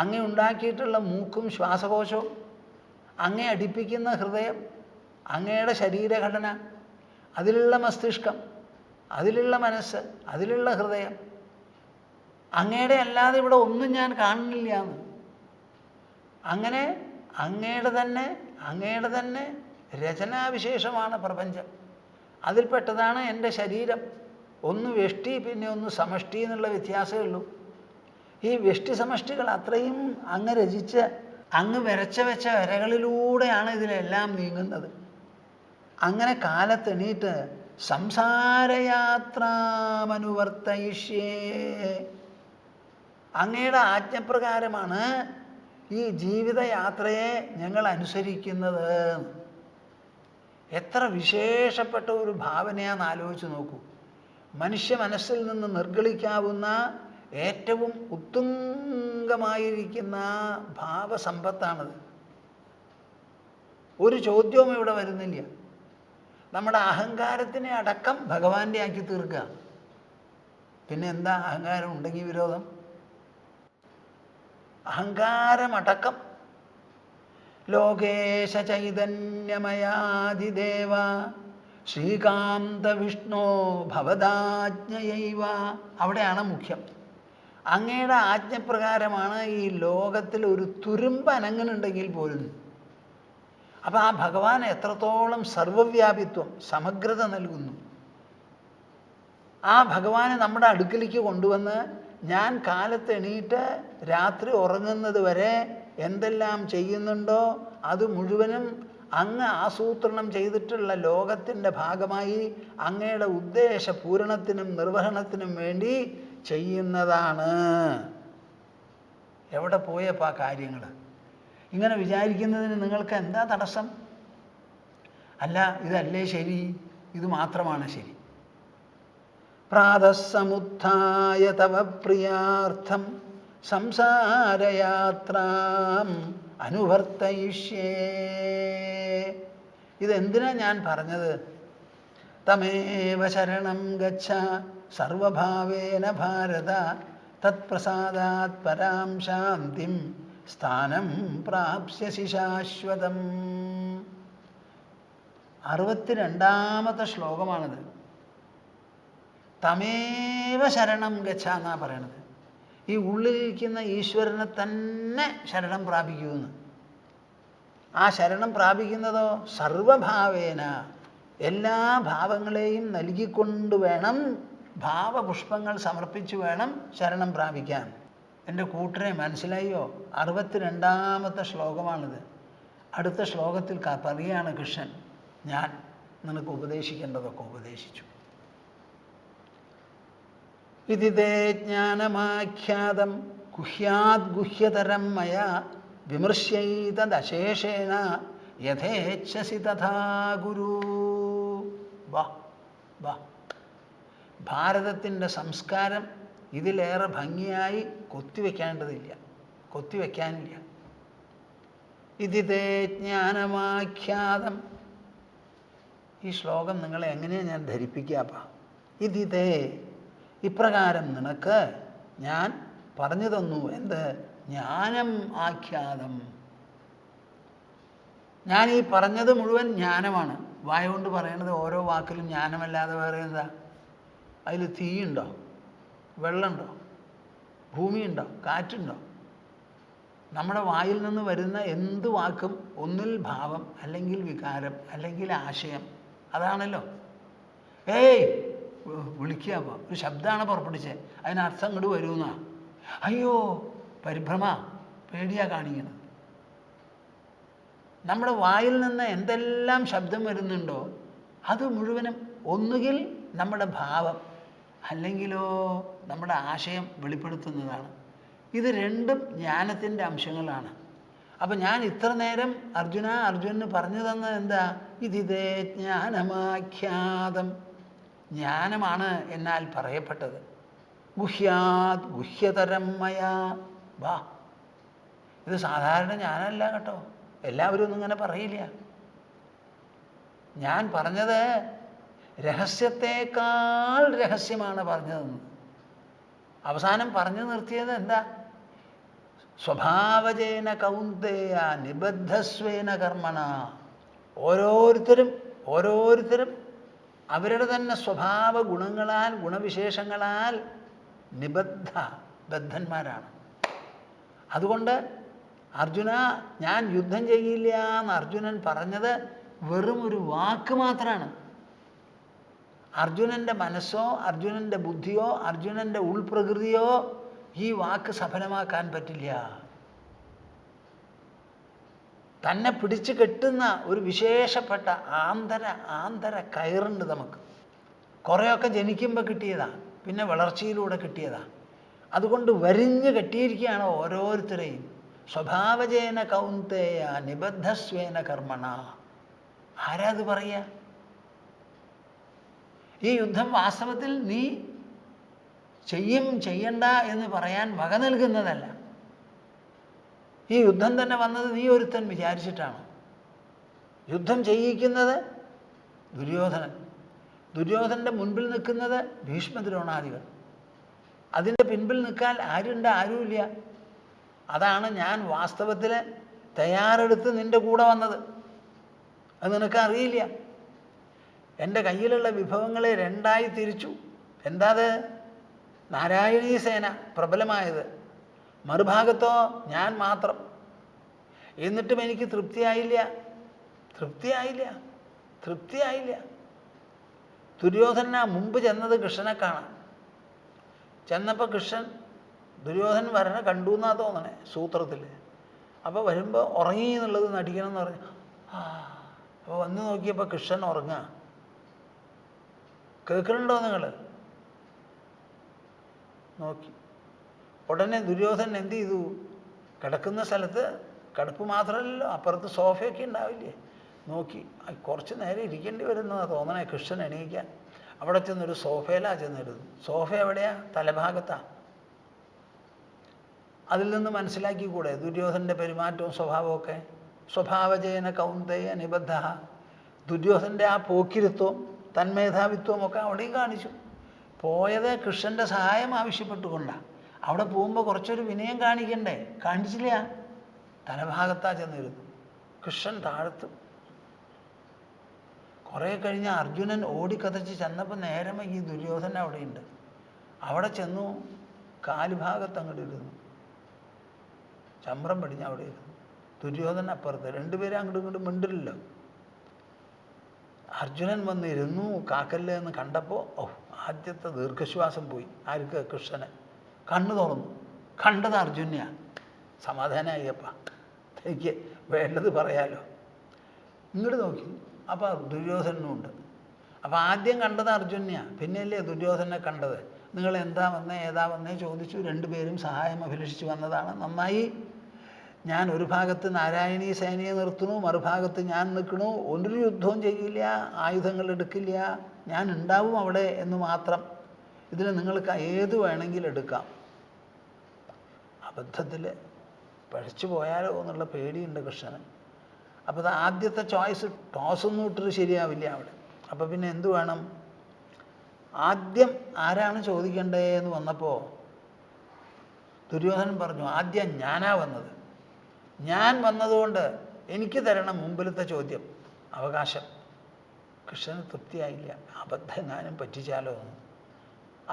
അങ്ങ് ഉണ്ടാക്കിയിട്ടുള്ള മൂക്കും ശ്വാസകോശവും, അങ്ങേ അടിപ്പിക്കുന്ന ഹൃദയം, അങ്ങയുടെ ശരീരഘടന, അതിലുള്ള മസ്തിഷ്കം, അതിലുള്ള മനസ്സ്, അതിലുള്ള ഹൃദയം, അങ്ങയുടെ അല്ലാതെ ഇവിടെ ഒന്നും ഞാൻ കാണുന്നില്ല എന്ന്. അങ്ങനെ അങ്ങയുടെ തന്നെ രചനാവിശേഷമാണ് പ്രപഞ്ചം. അതിൽപ്പെട്ടതാണ് എൻ്റെ ശരീരം. ഒന്ന് വ്യഷ്ടി പിന്നെ ഒന്ന് സമഷ്ടി എന്നുള്ള വ്യത്യാസമേ ഉള്ളൂ. ഈ വ്യഷ്ടി സമഷ്ടികൾ അത്രയും അങ്ങ് രചിച്ച് അങ്ങ് വരച്ച വെച്ച വരകളിലൂടെയാണ് ഇതിലെല്ലാം നീങ്ങുന്നത്. അങ്ങനെ കാലത്തെണീറ്റ് സംസാരയാത്രാമനുവർത്തയിഷ്യേ, അങ്ങയുടെ ആജ്ഞപ്രകാരമാണ് ഈ ജീവിതയാത്രയെ ഞങ്ങൾ അനുസരിക്കുന്നത്. എത്ര വിശേഷപ്പെട്ട ഒരു ഭാവനയാണെന്ന് ആലോചിച്ച് നോക്കൂ. മനുഷ്യ മനസ്സിൽ നിന്ന് നിർഗളിക്കാവുന്ന ഏറ്റവും ഉത്തുംഗമായിരിക്കുന്ന ഭാവസമ്പത്താണത്. ഒരു ചോദ്യവും ഇവിടെ വരുന്നില്ല. നമ്മുടെ അഹങ്കാരത്തിനെ അടക്കം ഭഗവാന്റെ ആക്കി തീർക്കുക. പിന്നെ എന്താ അഹങ്കാരം ഉണ്ടെങ്കിൽ വിരോധം? അഹങ്കാരമടക്കം. ലോകേശ ചൈതന്യമയാദിദേവ ശ്രീകാന്ത വിഷ്ണു ഭവദാജ്ഞയൈവ. അവിടെയാണ് മുഖ്യം. അങ്ങയുടെ ആജ്ഞപ്രകാരമാണ് ഈ ലോകത്തിൽ ഒരു തുരുമ്പ് അനങ്ങുന്നുണ്ടെങ്കിൽ പോലും. അപ്പം ആ ഭഗവാൻ എത്രത്തോളം സർവവ്യാപിത്വം, സമഗ്രത നൽകുന്നു. ആ ഭഗവാനെ നമ്മുടെ അടുക്കലേക്ക് കൊണ്ടുവന്ന് ഞാൻ കാലത്ത് എണീറ്റ് രാത്രി ഉറങ്ങുന്നത് വരെ എന്തെല്ലാം ചെയ്യുന്നുണ്ടോ അത് മുഴുവനും അങ്ങ് ആസൂത്രണം ചെയ്തിട്ടുള്ള ലോകത്തിൻ്റെ ഭാഗമായി അങ്ങയുടെ ഉദ്ദേശ പൂരണത്തിനും നിർവഹണത്തിനും വേണ്ടി ചെയ്യുന്നതാണ്. എവിടെ പോയപ്പോൾ ആ കാര്യങ്ങൾ? ഇങ്ങനെ വിചാരിക്കുന്നതിന് നിങ്ങൾക്ക് എന്താ തടസ്സം? അല്ല, ഇതല്ലേ ശരി, ഇത് മാത്രമാണ് ശരി. പ്രാതസ്സമുത്ഥായ തവ പ്രിയാർത്ഥം സംസാരയാത്രാം അനുവർത്തയിഷ്യേ. ഇതെന്തിനാ ഞാൻ പറഞ്ഞത്? തമേവ ശരണം ഗച്ഛ സർവഭാവേന ഭാരത തത്പ്രസാദാത് പരാം ശാന്തിം സ്ഥാനം പ്രാപ്സ്യസി ശാശ്വതം. 62ാമത്തെ ശ്ലോകമാണിത്. തമേവ ശരണം ഗച്ഛ എന്നാ പറയണത്. ഈ ഉള്ളിലിരിക്കുന്ന ഈശ്വരനെ തന്നെ ശരണം പ്രാപിക്കുമെന്ന്. ആ ശരണം പ്രാപിക്കുന്നതോ സർവഭാവേന, എല്ലാ ഭാവങ്ങളെയും നൽകിക്കൊണ്ട് വേണം, ഭാവപുഷ്പങ്ങൾ സമർപ്പിച്ചു വേണം ശരണം പ്രാപിക്കാൻ. എൻ്റെ കൂട്ടരെ മനസ്സിലായോ? 62ാമത്തെ ശ്ലോകമാണിത്. അടുത്ത ശ്ലോകത്തിൽ പറയുകയാണ് കൃഷ്ണൻ, ഞാൻ നിനക്ക് ഉപദേശിക്കേണ്ടതൊക്കെ ഉപദേശിച്ചു. ഇതിതേ ജ്ഞാനമാഖ്യാതം ഗുഹ്യാത് ഗുഹ്യതരം മയാ വിമൃശ്യൈതദശേഷേണ യഥേച്ഛസി തഥാ ഗുരു. വാ വാ, ഭാരതത്തിൻ്റെ സംസ്കാരം ഇതിലേറെ ഭംഗിയായി കൊത്തിവെക്കാനില്ല. ഇതിതേ ജ്ഞാനമാഖ്യാതം. ഈ ശ്ലോകം നിങ്ങളെ എങ്ങനെയാണ് ഞാൻ ധരിപ്പിക്കാപ്പ? ഇതിതേ, ഇപ്രകാരം നിനക്ക് ഞാൻ പറഞ്ഞു തന്നു. എന്ത്? ജ്ഞാനം ആഖ്യാതം. ഞാൻ ഈ പറഞ്ഞത് മുഴുവൻ ജ്ഞാനമാണ്. വായ കൊണ്ട് പറയണത് ഓരോ വാക്കിലും ജ്ഞാനമല്ലാതെ വേറെ എന്താ? അതിൽ തീയുണ്ടോ? വെള്ളമുണ്ടോ? ഭൂമിയുണ്ടോ? കാറ്റുണ്ടോ? നമ്മുടെ വായിൽ നിന്ന് വരുന്ന എന്ത് വാക്കും ഒന്നിൽ ഭാവം, അല്ലെങ്കിൽ വികാരം, അല്ലെങ്കിൽ ആശയം. അതാണല്ലോ. ഏയ് വിളിക്കുക, ഒരു ശബ്ദമാണ് പുറപ്പെടുവിച്ചത്, അതിനർത്ഥം ഇങ്ങോട്ട് വരുമെന്നാ. അയ്യോ പരിഭ്രമ, പേടിയാ കാണിക്കുന്നത്. നമ്മുടെ വായിൽ നിന്ന് എന്തെല്ലാം ശബ്ദം വരുന്നുണ്ടോ അത് മുഴുവനും ഒന്നുകിൽ നമ്മുടെ ഭാവം അല്ലെങ്കിലോ നമ്മുടെ ആശയം വെളിപ്പെടുത്തുന്നതാണ്. ഇത് രണ്ടും ജ്ഞാനത്തിൻ്റെ അംശങ്ങളാണ്. അപ്പം ഞാൻ ഇത്ര നേരം അർജുനന് പറഞ്ഞു തന്നത് എന്താ? ഇതിതേ ജ്ഞാനമാഖ്യാതം. ജ്ഞാനമാണ് എന്നാൽ പറയപ്പെട്ടത്. ഗുഹ്യാത് ഗുഹ്യതരം മയാ. വാ, ഇത് സാധാരണ ജ്ഞാനമല്ല കേട്ടോ. എല്ലാവരും ഒന്നും ഇങ്ങനെ പറയില്ല. ഞാൻ പറഞ്ഞത് രഹസ്യത്തേക്കാൾ രഹസ്യമാണ് പറഞ്ഞതെന്ന്. അവസാനം പറഞ്ഞു നിർത്തിയത് എന്താ? സ്വഭാവജേന കൗന്ദേയ നിബദ്ധസ്വേന കർമ്മണ. ഓരോരുത്തരും അവരുടെ തന്നെ സ്വഭാവ ഗുണങ്ങളാൽ, ഗുണവിശേഷങ്ങളാൽ ബദ്ധന്മാരാണ്. അതുകൊണ്ട് അർജുന, ഞാൻ യുദ്ധം ചെയ്യില്ല എന്ന് അർജുനൻ പറഞ്ഞത് വെറും ഒരു വാക്ക് മാത്രമാണ്. അർജുനൻ്റെ മനസ്സോ അർജുനൻ്റെ ബുദ്ധിയോ അർജുനൻ്റെ ഉൾപ്രകൃതിയോ ഈ വാക്ക് സഫലമാക്കാൻ പറ്റില്ല. തന്നെ പിടിച്ചു കെട്ടുന്ന ഒരു വിശേഷപ്പെട്ട ആന്തര കയറുണ്ട് നമുക്ക്. കുറേയൊക്കെ ജനിക്കുമ്പോൾ കിട്ടിയതാണ്, പിന്നെ വളർച്ചയിലൂടെ കിട്ടിയതാണ്. അതുകൊണ്ട് വരിഞ്ഞ് കെട്ടിയിരിക്കുകയാണ് ഓരോരുത്തരെയും. സ്വഭാവജേന കൗന്ദേയ നിബദ്ധസ്വേന കർമ്മണ. ആരാ അത് പറയുക? ഈ യുദ്ധം വാസ്തവത്തിൽ നീ ചെയ്യണ്ട എന്ന് പറയാൻ വക നൽകുന്നതല്ല. ഈ യുദ്ധം തന്നെ വന്നത് നീ ഒരുത്തൻ വിചാരിച്ചിട്ടാണ്. യുദ്ധം ചെയ്യിക്കുന്നത് ദുര്യോധനൻ്റെ മുൻപിൽ നിൽക്കുന്നത് ഭീഷ്മദ്രോണാദികൾ. അതിൻ്റെ പിൻപിൽ നിൽക്കാൻ ആരുമില്ല. അതാണ് ഞാൻ വാസ്തവത്തിൽ തയ്യാറെടുത്ത് നിൻ്റെ കൂടെ വന്നത്. അത് നിനക്കറിയില്ല. എൻ്റെ കയ്യിലുള്ള വിഭവങ്ങളെ രണ്ടായി തിരിച്ചു. എന്താത്? നാരായണീ സേന പ്രബലമായത്, മറുഭാഗത്തോ ഞാൻ മാത്രം. എന്നിട്ടും എനിക്ക് തൃപ്തിയായില്ല. ദുര്യോധന മുമ്പ് ചെന്നത് കൃഷ്ണനെ കാണാൻ. ചെന്നപ്പോൾ കൃഷ്ണൻ ദുര്യോധനൻ വരണ കണ്ടു എന്നാ തോന്നണേ സൂത്രത്തിൽ. അപ്പോൾ വരുമ്പോൾ ഉറങ്ങി എന്നുള്ളത് നടിക്കണം എന്ന് പറഞ്ഞു. അപ്പോൾ വന്ന് നോക്കിയപ്പോൾ കൃഷ്ണൻ ഉറങ്ങുക. കേൾക്കണുണ്ടോ നിങ്ങൾ? നോക്കി ഉടനെ ദുര്യോധനൻ എന്ത് ചെയ്തു? കിടക്കുന്ന സ്ഥലത്ത് കിടപ്പ് മാത്രമല്ലല്ലോ, അപ്പുറത്ത് സോഫയൊക്കെ ഉണ്ടാവില്ലേ, നോക്കി കുറച്ച് നേരം ഇരിക്കേണ്ടി വരുന്നതാണ് തോന്നണേ കൃഷ്ണൻ എണീക്കാൻ. അവിടെ ചെന്നൊരു സോഫയിലാണ് ചെന്നിരുന്നു. സോഫ എവിടെയാ? തലഭാഗത്താണ്. അതിൽ നിന്ന് മനസ്സിലാക്കിക്കൂടെ ദുര്യോധനൻ്റെ പെരുമാറ്റവും സ്വഭാവമൊക്കെ? സ്വഭാവജേന കൗന്ദേയ നിബദ്ധ. ദുര്യോധനൻ്റെ ആ പോക്കിരുത്വം തന്മേധാവിത്വം ഒക്കെ അവിടെയും കാണിച്ചു. പോയത് കൃഷ്ണൻ്റെ സഹായം ആവശ്യപ്പെട്ടുകൊണ്ടാണ്. അവിടെ പോകുമ്പോൾ കുറച്ചൊരു വിനയം കാണിക്കണ്ടേ? കാണിച്ചില്ല. തലഭാഗത്താ ചെന്നിരുന്നു. കൃഷ്ണൻ താഴത്തും. കുറേ കഴിഞ്ഞ് അർജുനൻ ഓടിക്കതച്ച് ചെന്നപ്പോൾ നേരം ഈ ദുര്യോധന അവിടെയുണ്ട്. അവിടെ ചെന്നു കാലുഭാഗത്ത് അങ്ങോട്ട് ഇരുന്നു. ചമ്രം പടിഞ്ഞ് അവിടെ ഇരുന്നു. ദുര്യോധന അപ്പുറത്ത്. രണ്ടുപേരും അങ്ങോട്ടും ഇങ്ങോട്ടും മിണ്ടില്ലല്ലോ. അർജുനൻ വന്നിരുന്നു കാക്കല്ല് എന്ന് കണ്ടപ്പോൾ ആദ്യത്തെ ദീർഘശ്വാസം പോയി. ആർക്ക്? കൃഷ്ണന്. കണ്ണു തുറന്നു. കണ്ടത് അർജുനെയാണ്. സമാധാനമായിയപ്പ, എനിക്ക് വേണ്ടത് പറയാലോ. ഇങ്ങോട്ട് നോക്കി. അപ്പോൾ ദുര്യോധനനുമുണ്ട്. അപ്പോൾ ആദ്യം കണ്ടത് അർജുനെയാണ്, പിന്നെയല്ലേ ദുര്യോധനെ കണ്ടത്. നിങ്ങൾ എന്താ വന്നേ ഏതാ വന്നേ ചോദിച്ചു. രണ്ടുപേരും സഹായം അഭിലഷിച്ച് വന്നതാണ്. നന്നായി. ഞാൻ ഒരു ഭാഗത്ത് നാരായണീ സേനയെ നിർത്തുന്നു, മറുഭാഗത്ത് ഞാൻ നിൽക്കണു. ഒരു യുദ്ധവും ചെയ്യില്ല, ആയുധങ്ങൾ എടുക്കില്ല, ഞാൻ ഉണ്ടാവും അവിടെ എന്ന് മാത്രം. ഇതിൽ നിങ്ങൾക്ക് ഏത് വേണമെങ്കിലും എടുക്കാം. അബദ്ധത്തിൽ പഴിച്ചു പോയാലോ എന്നുള്ള പേടിയുണ്ട് കൃഷ്ണന്. അപ്പോൾ അത് ആദ്യത്തെ ചോയ്സ് ടോസൊന്നും ഇട്ടിട്ട് ശരിയാവില്ല അവിടെ. അപ്പോൾ പിന്നെ എന്തു വേണം? ആദ്യം ആരാണ് ചോദിക്കേണ്ടതെന്ന് വന്നപ്പോൾ ദുര്യോധനൻ പറഞ്ഞു, ആദ്യം ഞാനാ വന്നത്. ഞാൻ വന്നതുകൊണ്ട് എനിക്ക് തരണം മുമ്പിലത്തെ ചോദ്യം, അവകാശം. കൃഷ്ണന് തൃപ്തിയായില്ല. അബദ്ധം ഞാനും പറ്റിച്ചാലോ എന്ന്.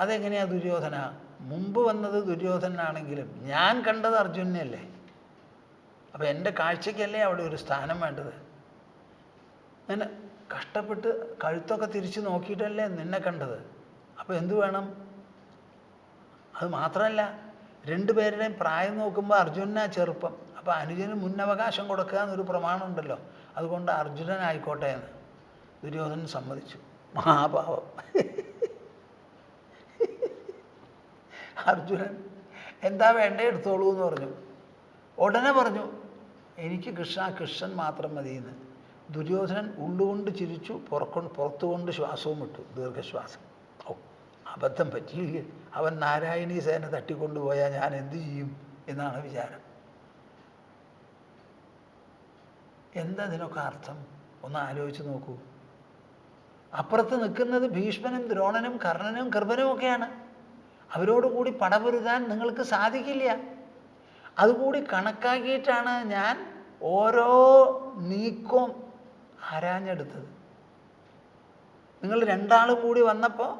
അതെങ്ങനെയാ ദുര്യോധന? മുമ്പ് വന്നത് ദുര്യോധനാണെങ്കിലും ഞാൻ കണ്ടത് അർജുനനെയല്ലേ. അപ്പോൾ എൻ്റെ കാഴ്ചയ്ക്കല്ലേ അവിടെ ഒരു സ്ഥാനം വേണ്ടത്. ഞാൻ കഷ്ടപ്പെട്ട് കഴുത്തൊക്കെ തിരിച്ച് നോക്കിയിട്ടല്ലേ നിന്നെ കണ്ടത്. അപ്പോൾ എന്തു വേണം? അത് മാത്രമല്ല, രണ്ടുപേരുടെയും പ്രായം നോക്കുമ്പോൾ അർജുനനാ ചെറുപ്പം. അപ്പോൾ അനുജന് മുന്നവകാശം കൊടുക്കുക എന്നൊരു പ്രമാണമുണ്ടല്ലോ. അതുകൊണ്ട് അർജുനനായിക്കോട്ടെ എന്ന് ദുര്യോധനൻ സമ്മതിച്ചു. മഹാഭാവം. അർജുനൻ എന്താ വേണ്ടേ എടുത്തോളൂ എന്ന് പറഞ്ഞു. ഉടനെ പറഞ്ഞു, എനിക്ക് കൃഷ്ണൻ മാത്രം മതിയെന്ന്. ദുര്യോധനൻ ഉള്ളുകൊണ്ട് ചിരിച്ചു, പുറത്തുകൊണ്ട് ശ്വാസവും വിട്ടു, ദീർഘശ്വാസം. ഓ, അബദ്ധം പറ്റിയില്ല. അവൻ നാരായണീ സേന തട്ടിക്കൊണ്ടുപോയാൽ ഞാൻ എന്തു ചെയ്യും എന്നാണ് വിചാരം. എന്താ ഇതിനൊക്കെ അർത്ഥം? ഒന്ന് ആലോചിച്ച് നോക്കൂ. അപ്പുറത്ത് നിൽക്കുന്നത് ഭീഷ്മനും ദ്രോണനും കർണനും കൃപനും ഒക്കെയാണ്. അവരോടുകൂടി പടപൊരുതാൻ നിങ്ങൾക്ക് സാധിക്കില്ല. അതുകൂടി കണക്കാക്കിയിട്ടാണ് ഞാൻ ഓരോ നീക്കവും ആരാഞ്ഞെടുത്തത്. നിങ്ങൾ രണ്ടാളും കൂടി വന്നപ്പോൾ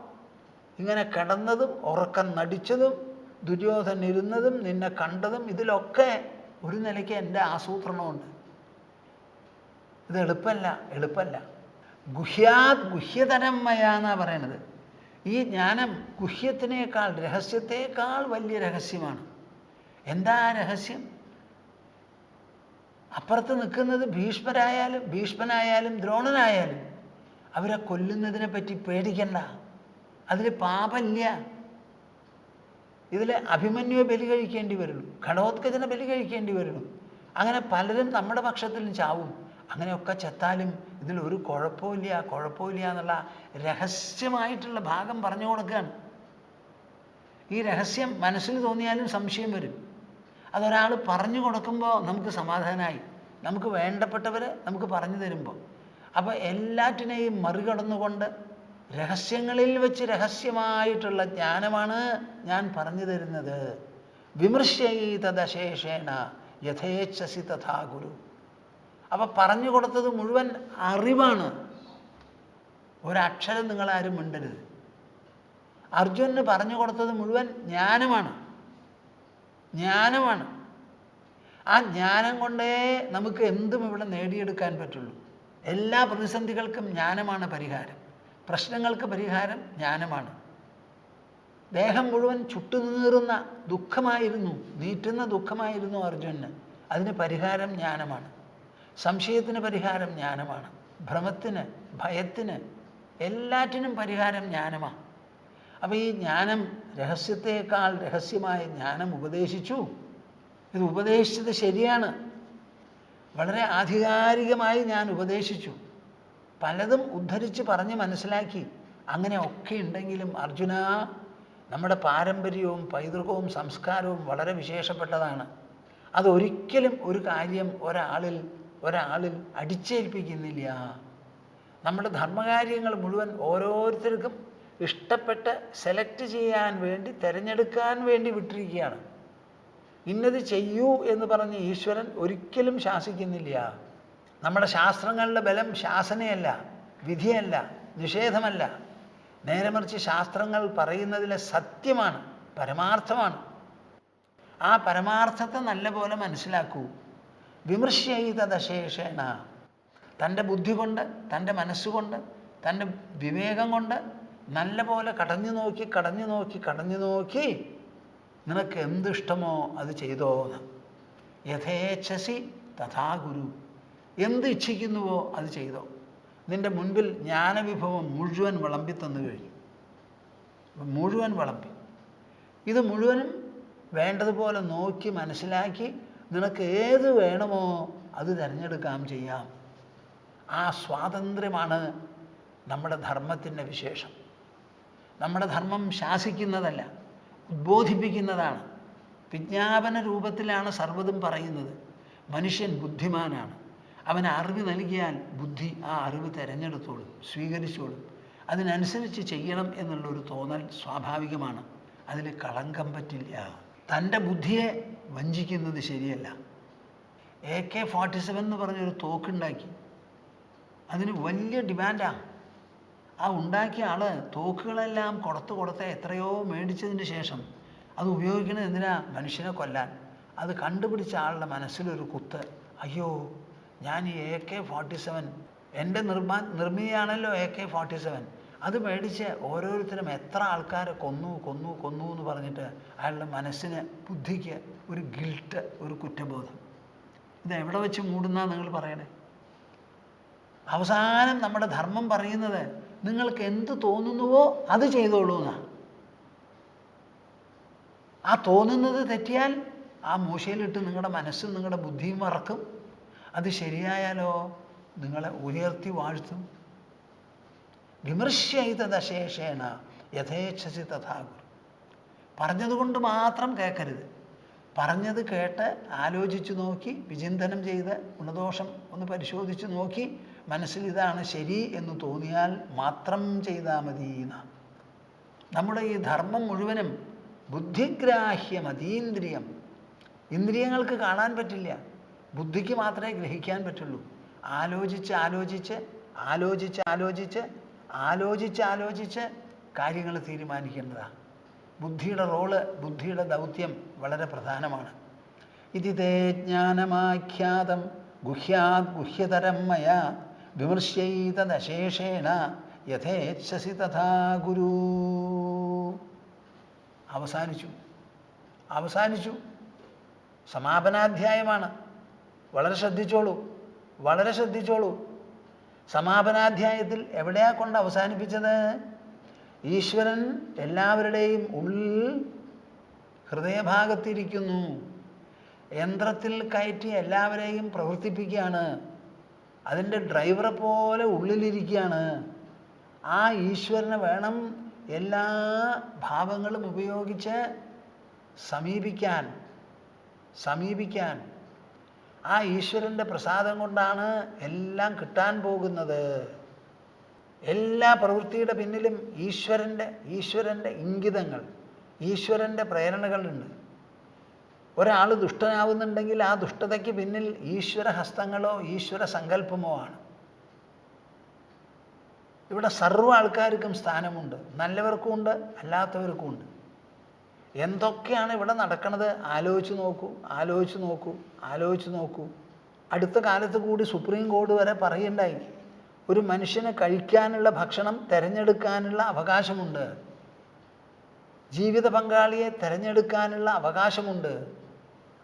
ഇങ്ങനെ കിടന്നതും ഉറക്കം നടിച്ചതും ദുര്യോധനൻ ഇരുന്നതും നിന്നെ കണ്ടതും ഇതിലൊക്കെ ഒരു നിലയ്ക്ക് എൻ്റെ ആസൂത്രണമുണ്ട്. ഇത് എളുപ്പമല്ല. ഗുഹ്യതരം മയാന്നാണ് പറയണത്. ഈ ജ്ഞാനം ഗുഹ്യത്തിനേക്കാൾ, രഹസ്യത്തേക്കാൾ വലിയ രഹസ്യമാണ്. എന്താ രഹസ്യം? അപ്പുറത്ത് നിൽക്കുന്നത് ഭീഷ്മനായാലും ദ്രോണനായാലും അവരെ കൊല്ലുന്നതിനെ പറ്റി പേടിക്കണ്ട. അതിൽ പാപമില്ല. ഇതിൽ അഭിമന്യുവെ ബലി കഴിക്കേണ്ടി വരുള്ളൂ, ഘടോത്കചനെ ബലി കഴിക്കേണ്ടി വരുള്ളൂ. അങ്ങനെ പലരും നമ്മുടെ പക്ഷത്തിലും ചാവും. അങ്ങനെയൊക്കെ ചത്താലും ഇതിലൊരു കുഴപ്പമില്ല എന്നുള്ള രഹസ്യമായിട്ടുള്ള ഭാഗം പറഞ്ഞു കൊടുക്കുകയാണ്. ഈ രഹസ്യം മനസ്സിൽ തോന്നിയാലും സംശയം വരും. അതൊരാൾ പറഞ്ഞു കൊടുക്കുമ്പോൾ നമുക്ക് സമാധാനമായി, നമുക്ക് വേണ്ടപ്പെട്ടവരെ നമുക്ക് പറഞ്ഞു തരുമ്പോൾ. അപ്പോൾ എല്ലാറ്റിനെയും മറികടന്നുകൊണ്ട് രഹസ്യങ്ങളിൽ വെച്ച് രഹസ്യമായിട്ടുള്ള ജ്ഞാനമാണ് ഞാൻ പറഞ്ഞു തരുന്നത്. വിമൃശ്യൈതദശേഷേണ യഥേച്ഛസി തഥാ ഗുരു. അപ്പം പറഞ്ഞു കൊടുത്തത് മുഴുവൻ അറിവാണ്. ഒരക്ഷരം നിങ്ങളാരും മിണ്ടരുത്. അർജുനന് പറഞ്ഞു കൊടുത്തത് മുഴുവൻ ജ്ഞാനമാണ്. ആ ജ്ഞാനം കൊണ്ടേ നമുക്ക് എന്തും ഇവിടെ നേടിയെടുക്കാൻ പറ്റുള്ളൂ. എല്ലാ പ്രതിസന്ധികൾക്കും ജ്ഞാനമാണ് പരിഹാരം. പ്രശ്നങ്ങൾക്ക് പരിഹാരം ജ്ഞാനമാണ്. ദേഹം മുഴുവൻ ചുട്ടുനീറുന്ന ദുഃഖമായിരുന്നു, നീറ്റുന്ന ദുഃഖമായിരുന്നു അർജുനന്. അതിന് പരിഹാരം ജ്ഞാനമാണ്. സംശയത്തിന് പരിഹാരം ജ്ഞാനമാണ്. ഭ്രമത്തിന്, ഭയത്തിന്, എല്ലാറ്റിനും പരിഹാരം ജ്ഞാനമാണ്. അപ്പോൾ ഈ ജ്ഞാനം, രഹസ്യത്തേക്കാൾ രഹസ്യമായ ജ്ഞാനം ഉപദേശിച്ചു. ഇത് ഉപദേശിച്ചത് ശരിയാണ്. വളരെ ആധികാരികമായി ഞാൻ ഉപദേശിച്ചു. പലതും ഉദ്ധരിച്ച് പറഞ്ഞ് മനസ്സിലാക്കി. അങ്ങനെ ഒക്കെ ഉണ്ടെങ്കിലും അർജുന, നമ്മുടെ പാരമ്പര്യവും പൈതൃകവും സംസ്കാരവും വളരെ വിശേഷപ്പെട്ടതാണ്. അതൊരിക്കലും ഒരു കാര്യം ഒരാളിൽ അടിച്ചേൽപ്പിക്കുന്നില്ല. നമ്മുടെ ധർമ്മകാര്യങ്ങൾ മുഴുവൻ ഓരോരുത്തർക്കും ഇഷ്ടപ്പെട്ട് സെലക്ട് ചെയ്യാൻ വേണ്ടി, തിരഞ്ഞെടുക്കാൻ വേണ്ടി വിട്ടിരിക്കുകയാണ്. ഇന്നത് ചെയ്യൂ എന്ന് പറഞ്ഞ് ഈശ്വരൻ ഒരിക്കലും ശാസിക്കുന്നില്ല. നമ്മുടെ ശാസ്ത്രങ്ങളുടെ ബലം ശാസനയല്ല, വിധിയല്ല, നിഷേധമല്ല. നേരെ മറിച്ച് ശാസ്ത്രങ്ങൾ പറയുന്നതിലെ സത്യമാണ്, പരമാർത്ഥമാണ്. ആ പരമാർത്ഥത്തെ നല്ലപോലെ മനസ്സിലാക്കൂ. വിമൃശ്യൈതദശേഷേണ. തൻ്റെ ബുദ്ധി കൊണ്ട്, തൻ്റെ മനസ്സുകൊണ്ട്, തൻ്റെ വിവേകം കൊണ്ട് നല്ല പോലെ കടഞ്ഞു നോക്കി നിനക്ക് എന്തിഷ്ടമോ അത് ചെയ്തോ എന്ന്. യഥേച്ഛസി തഥാ ഗുരു. എന്ത് ഇച്ഛിക്കുന്നുവോ അത് ചെയ്തോ. നിൻ്റെ മുൻപിൽ ജ്ഞാനവിഭവം മുഴുവൻ വിളമ്പിത്തന്നു കഴിഞ്ഞു. മുഴുവൻ വിളമ്പി. ഇത് മുഴുവനും വേണ്ടതുപോലെ നോക്കി മനസ്സിലാക്കി നിനക്ക് ഏത് വേണമോ അത് തിരഞ്ഞെടുക്കാം, ചെയ്യാം. ആ സ്വാതന്ത്ര്യമാണ് നമ്മുടെ ധർമ്മത്തിൻ്റെ വിശേഷം. നമ്മുടെ ധർമ്മം ശാസിക്കുന്നതല്ല, ഉദ്ബോധിപ്പിക്കുന്നതാണ്. വിജ്ഞാപന രൂപത്തിലാണ് സർവ്വതും പറയുന്നത്. മനുഷ്യൻ ബുദ്ധിമാനാണ്. അവന് അറിവ് നൽകിയാൽ ബുദ്ധി ആ അറിവ് തിരഞ്ഞെടുത്തോളും, സ്വീകരിച്ചോളും. അതിനനുസരിച്ച് ചെയ്യണം എന്നുള്ളൊരു തോന്നൽ സ്വാഭാവികമാണ്. അതിൽ കളങ്കം പറ്റില്ല. തൻ്റെ ബുദ്ധിയെ വഞ്ചിക്കുന്നത് ശരിയല്ല. AK-47 എന്ന് പറഞ്ഞൊരു തോക്കുണ്ടാക്കി. അതിന് വലിയ ഡിമാൻഡാണ്. ആ ഉണ്ടാക്കിയ ആൾ തോക്കുകളെല്ലാം കൊടുത്ത് എത്രയോ മേടിച്ചതിന് ശേഷം അത് ഉപയോഗിക്കുന്നത് എന്തിനാ? മനുഷ്യനെ കൊല്ലാൻ. അത് കണ്ടുപിടിച്ച ആളുടെ മനസ്സിലൊരു കുത്ത്, അയ്യോ ഞാൻ ഈ AK-47, എൻ്റെ നിർമ്മിതിയാണല്ലോ AK-47, അത് മേടിച്ച് ഓരോരുത്തരും എത്ര ആൾക്കാരെ കൊന്നു എന്ന് പറഞ്ഞിട്ട് അയാളുടെ മനസ്സിന്, ബുദ്ധിക്ക് ഒരു ഗിൽട്ട്, ഒരു കുറ്റബോധം. ഇതെവിടെ വെച്ച് മൂടുന്നാ നിങ്ങൾ പറയണേ? അവസാനം നമ്മുടെ ധർമ്മം പറയുന്നത് നിങ്ങൾക്ക് എന്ത് തോന്നുന്നുവോ അത് ചെയ്തോളൂ എന്നാ. ആ തോന്നുന്നത് തെറ്റിയാൽ ആ മൂശയിലിട്ട് നിങ്ങളുടെ മനസ്സും നിങ്ങളുടെ ബുദ്ധിയും മറക്കും. അത് ശരിയായാലോ നിങ്ങളെ ഉയർത്തി വാഴ്ത്തും. വിമർശയിതശേഷേണ യഥേച്ഛസി തഥാകുരു. പറഞ്ഞതുകൊണ്ട് മാത്രം കേൾക്കരുത്. പറഞ്ഞത് കേട്ട് ആലോചിച്ച് നോക്കി, വിചിന്തനം ചെയ്ത് ഗുണദോഷം ഒന്ന് പരിശോധിച്ച് നോക്കി, മനസ്സിൽ ഇതാണ് ശരി എന്ന് തോന്നിയാൽ മാത്രം ചെയ്താൽ മതി എന്നാണ്. നമ്മുടെ ഈ ധർമ്മം മുഴുവനും ബുദ്ധിഗ്രാഹ്യം അതീന്ദ്രിയം. ഇന്ദ്രിയങ്ങൾക്ക് കാണാൻ പറ്റില്ല, ബുദ്ധിക്ക് മാത്രമേ ഗ്രഹിക്കാൻ പറ്റുള്ളൂ. ആലോചിച്ച് കാര്യങ്ങൾ തീരുമാനിക്കേണ്ടതാണ്. ബുദ്ധിയുടെ റോള്, ബുദ്ധിയുടെ ദൗത്യം വളരെ പ്രധാനമാണ്. ഇതിതേ ജ്ഞാനമാഖ്യാതം ഗുഹ്യാത് ഗുഹ്യതരം മയാ വിമർശയിതദശേഷേണ യഥേച്ഛസി തഥാ ഗുരു. അവസാനിച്ചു. സമാപനാധ്യായമാണ്. വളരെ ശ്രദ്ധിച്ചോളൂ. സമാപനാധ്യായത്തിൽ എവിടെയാ കൊണ്ട് അവസാനിപ്പിച്ചത്? ഈശ്വരൻ എല്ലാവരുടെയും ഉള്ളിൽ ഹൃദയഭാഗത്തിരിക്കുന്നു. യന്ത്രത്തിൽ കയറ്റി എല്ലാവരെയും പ്രവർത്തിപ്പിക്കുകയാണ്. അതിൻ്റെ ഡ്രൈവറെ പോലെ ഉള്ളിലിരിക്കുകയാണ്. ആ ഈശ്വരനെ വേണം എല്ലാ ഭാവങ്ങളും ഉപയോഗിച്ച് സമീപിക്കാൻ. ആ ഈശ്വരൻ്റെ പ്രസാദം കൊണ്ടാണ് എല്ലാം കിട്ടാൻ പോകുന്നത്. എല്ലാ പ്രവൃത്തിയുടെ പിന്നിലും ഈശ്വരൻ്റെ ഇംഗിതങ്ങൾ, ഈശ്വരൻ്റെ പ്രേരണകളുണ്ട്. ഒരാൾ ദുഷ്ടനാവുന്നുണ്ടെങ്കിൽ ആ ദുഷ്ടതയ്ക്ക് പിന്നിൽ ഈശ്വര ഹസ്തങ്ങളോ ഈശ്വര സങ്കല്പമോ ആണ്. ഇവിടെ സർവ്വ ആൾക്കാർക്കും സ്ഥാനമുണ്ട്. നല്ലവർക്കും ഉണ്ട്, അല്ലാത്തവർക്കും ഉണ്ട്. എന്തൊക്കെയാണ് ഇവിടെ നടക്കുന്നത് ആലോചിച്ച് നോക്കൂ. അടുത്ത കാലത്ത് കൂടി സുപ്രീം കോടതി വരെ പറയുണ്ടായി, ഒരു മനുഷ്യന് കഴിക്കാനുള്ള ഭക്ഷണം തിരഞ്ഞെടുക്കാനുള്ള അവകാശമുണ്ട്, ജീവിത പങ്കാളിയെ തിരഞ്ഞെടുക്കാനുള്ള അവകാശമുണ്ട്.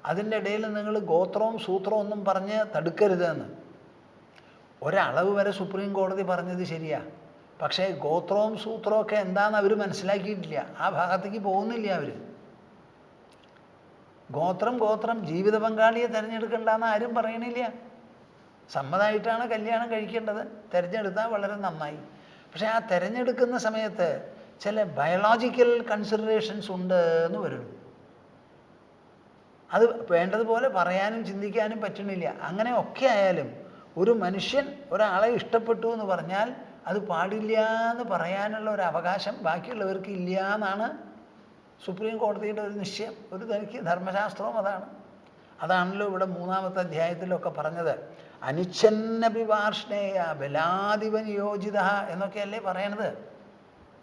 അതിൻ്റെ ഇടയിൽ നിങ്ങൾ ഗോത്രവും സൂത്രവും ഒന്നും പറഞ്ഞ് തടുക്കരുതെന്ന്. ഒരളവ് വരെ സുപ്രീം കോടതി പറഞ്ഞത് ശരിയാ. പക്ഷേ ഗോത്രവും സൂത്രവും ഒക്കെ എന്താണെന്ന് അവർ മനസ്സിലാക്കിയിട്ടില്ല. ആ ഭാഗത്തേക്ക് പോകുന്നില്ല അവർ. ഗോത്രം ജീവിത പങ്കാളിയെ തിരഞ്ഞെടുക്കണ്ടെന്ന് ആരും പറയണില്ല. സമ്മതമായിട്ടാണ് കല്യാണം കഴിക്കേണ്ടത്. തിരഞ്ഞെടുത്താൽ വളരെ നന്നായി. പക്ഷേ ആ തിരഞ്ഞെടുക്കുന്ന സമയത്ത് ചില ബയോളജിക്കൽ കൺസിഡറേഷൻസ് ഉണ്ട് എന്ന് വരുള്ളൂ. അത് വേണ്ടതുപോലെ പറയാനും ചിന്തിക്കാനും പറ്റണില്ല. അങ്ങനെ ഒക്കെ ആയാലും ഒരു മനുഷ്യൻ ഒരാളെ ഇഷ്ടപ്പെട്ടു എന്ന് പറഞ്ഞാൽ അത് പാടില്ല എന്ന് പറയാനുള്ള ഒരു അവകാശം ബാക്കിയുള്ളവർക്ക് ഇല്ല എന്നാണ് സുപ്രീം കോടതിയുടെ ഒരു നിശ്ചയം. ഒരു തനിക്ക് ധർമ്മശാസ്ത്രവും അതാണല്ലോ ഇവിടെ 3-ാമത്തെ അധ്യായത്തിലൊക്കെ പറഞ്ഞത്. അനിച്ഛന്നഭിവാർഷ്ണേയ ബലാധിപനിയോജിത എന്നൊക്കെയല്ലേ പറയണത്.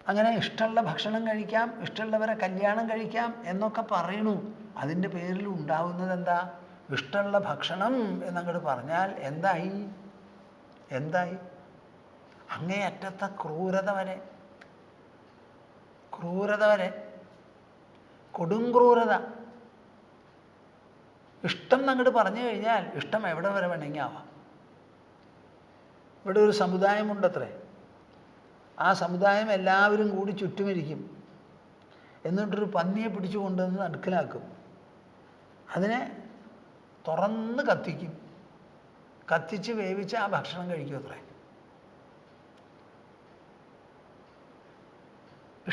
അങ്ങനെ ഇഷ്ടമുള്ള ഭക്ഷണം കഴിക്കാം, ഇഷ്ടമുള്ളവരെ കല്യാണം കഴിക്കാം എന്നൊക്കെ പറയണു. അതിൻ്റെ പേരിൽ ഉണ്ടാവുന്നത് എന്താ? ഇഷ്ടമുള്ള ഭക്ഷണം എന്നങ്ങോട്ട് പറഞ്ഞാൽ എന്തായി? അങ്ങേയറ്റത്തെ ക്രൂരത വരെ കൊടും ക്രൂരത. ഇഷ്ടം എന്നങ്ങോട്ട് പറഞ്ഞു കഴിഞ്ഞാൽ ഇഷ്ടം എവിടെ വരെ വേണമെങ്കിൽ ആവാം. ഇവിടെ ഒരു സമുദായമുണ്ടത്രേ. ആ സമുദായം എല്ലാവരും കൂടി ചുറ്റുമിരിക്കും. എന്നിട്ടൊരു പന്നിയെ പിടിച്ചു കൊണ്ടുവന്ന് നടുക്കിലാക്കും. അതിനെ തുറന്ന് കത്തിക്കും. കത്തിച്ച് വേവിച്ച് ആ ഭക്ഷണം കഴിക്കും അത്രേ.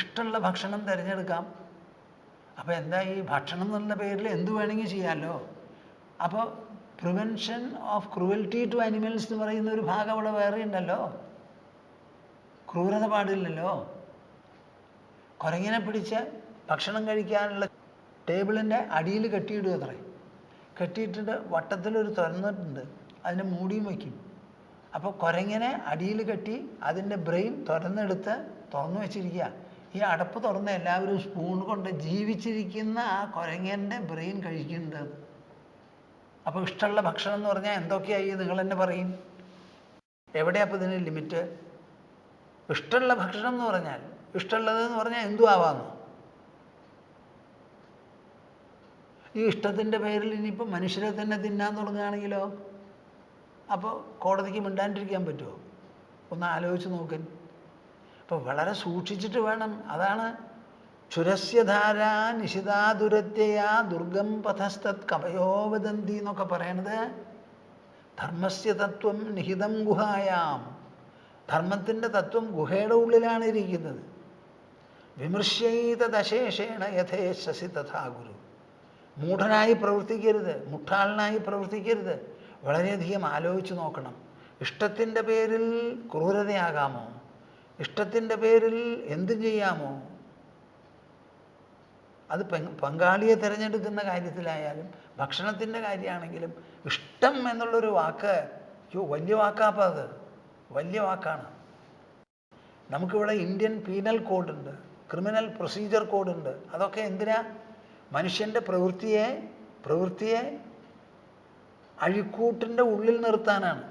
ഇഷ്ടമുള്ള ഭക്ഷണം തിരഞ്ഞെടുക്കാം. അപ്പോൾ എന്താ, ഈ ഭക്ഷണം എന്നുള്ള പേരിൽ എന്തു വേണമെങ്കിൽ ചെയ്യാമല്ലോ. അപ്പോൾ prevention of cruelty to animals എന്ന് പറയുന്ന ഒരു ഭാഗം അവിടെ വേറെ ഉണ്ടല്ലോ. ക്രൂരത പാടില്ലല്ലോ. കുരങ്ങിനെ പിടിച്ച് ഭക്ഷണം കഴിക്കാനുള്ള ടേബിളിൻ്റെ അടിയിൽ കെട്ടിയിടുക അത്രേ. കെട്ടിയിട്ടിട്ട് വട്ടത്തിലൊരു തുറന്നിട്ടുണ്ട്, അതിന് മൂടിയും വയ്ക്കും. അപ്പോൾ കുരങ്ങിനെ അടിയിൽ കെട്ടി അതിൻ്റെ ബ്രെയിൻ തുറന്നു വെച്ചിരിക്കുക. ഈ അടപ്പ് തുറന്ന് എല്ലാവരും സ്പൂൺ കൊണ്ട് ജീവിച്ചിരിക്കുന്ന ആ കുരങ്ങൻ്റെ ബ്രെയിൻ കഴിക്കുന്നുണ്ട്. അപ്പോൾ ഇഷ്ടമുള്ള ഭക്ഷണം എന്ന് പറഞ്ഞാൽ എന്തൊക്കെയായി നിങ്ങൾ തന്നെ പറയും. എവിടെയാണ് അപ്പോൾ ഇതിന് ലിമിറ്റ്? ഇഷ്ടമുള്ള ഭക്ഷണം എന്ന് പറഞ്ഞാൽ, ഇഷ്ടമുള്ളതെന്ന് പറഞ്ഞാൽ എന്തും ആവാമെന്ന്. ഈ ഇഷ്ടത്തിൻ്റെ പേരിൽ ഇനിയിപ്പോൾ മനുഷ്യരെ തന്നെ തിന്നാൻ തുടങ്ങുകയാണെങ്കിലോ, അപ്പോൾ കോടതിക്ക് മിണ്ടാണ്ടിരിക്കാൻ പറ്റുമോ? ഒന്ന് ആലോചിച്ച് നോക്കൻ. അപ്പോൾ വളരെ സൂക്ഷിച്ചിട്ട് വേണം. അതാണ് ക്ഷുരസ്യധാര നിശിതാദുരത്യയാ ദുർഗം പഥസ്തത് കവയോ വദന്തി എന്നൊക്കെ പറയണത്. ധർമ്മസ്യ തത്വം നിഹിതം ഗുഹായാം. ധർമ്മത്തിൻ്റെ തത്വം ഗുഹയുടെ ഉള്ളിലാണ് ഇരിക്കുന്നത്. വിമർശയിതദശേഷേണ യഥേശസി തഥാ ഗുരു. മൂഢനായി പ്രവർത്തിക്കരുത്, മുട്ടാളനായി പ്രവർത്തിക്കരുത്. വളരെയധികം ആലോചിച്ച് നോക്കണം. ഇഷ്ടത്തിൻ്റെ പേരിൽ ക്രൂരതയാകാമോ? ഇഷ്ടത്തിൻ്റെ പേരിൽ എന്തും ചെയ്യാമോ? അത് പങ്കാളിയെ തിരഞ്ഞെടുക്കുന്ന കാര്യത്തിലായാലും ഭക്ഷണത്തിൻ്റെ കാര്യമാണെങ്കിലും ഇഷ്ടം എന്നുള്ളൊരു വാക്ക് വലിയ വാക്കാപ്പം. അത് വലിയ വാക്കാണ്. നമുക്കിവിടെ ഇന്ത്യൻ പീനൽ കോഡുണ്ട്, ക്രിമിനൽ പ്രൊസീജിയർ കോഡുണ്ട്. അതൊക്കെ എന്തിനാ? മനുഷ്യൻ്റെ പ്രവൃത്തിയെ അഴിക്കൂട്ടിൻ്റെ ഉള്ളിൽ നിർത്താനാണ്.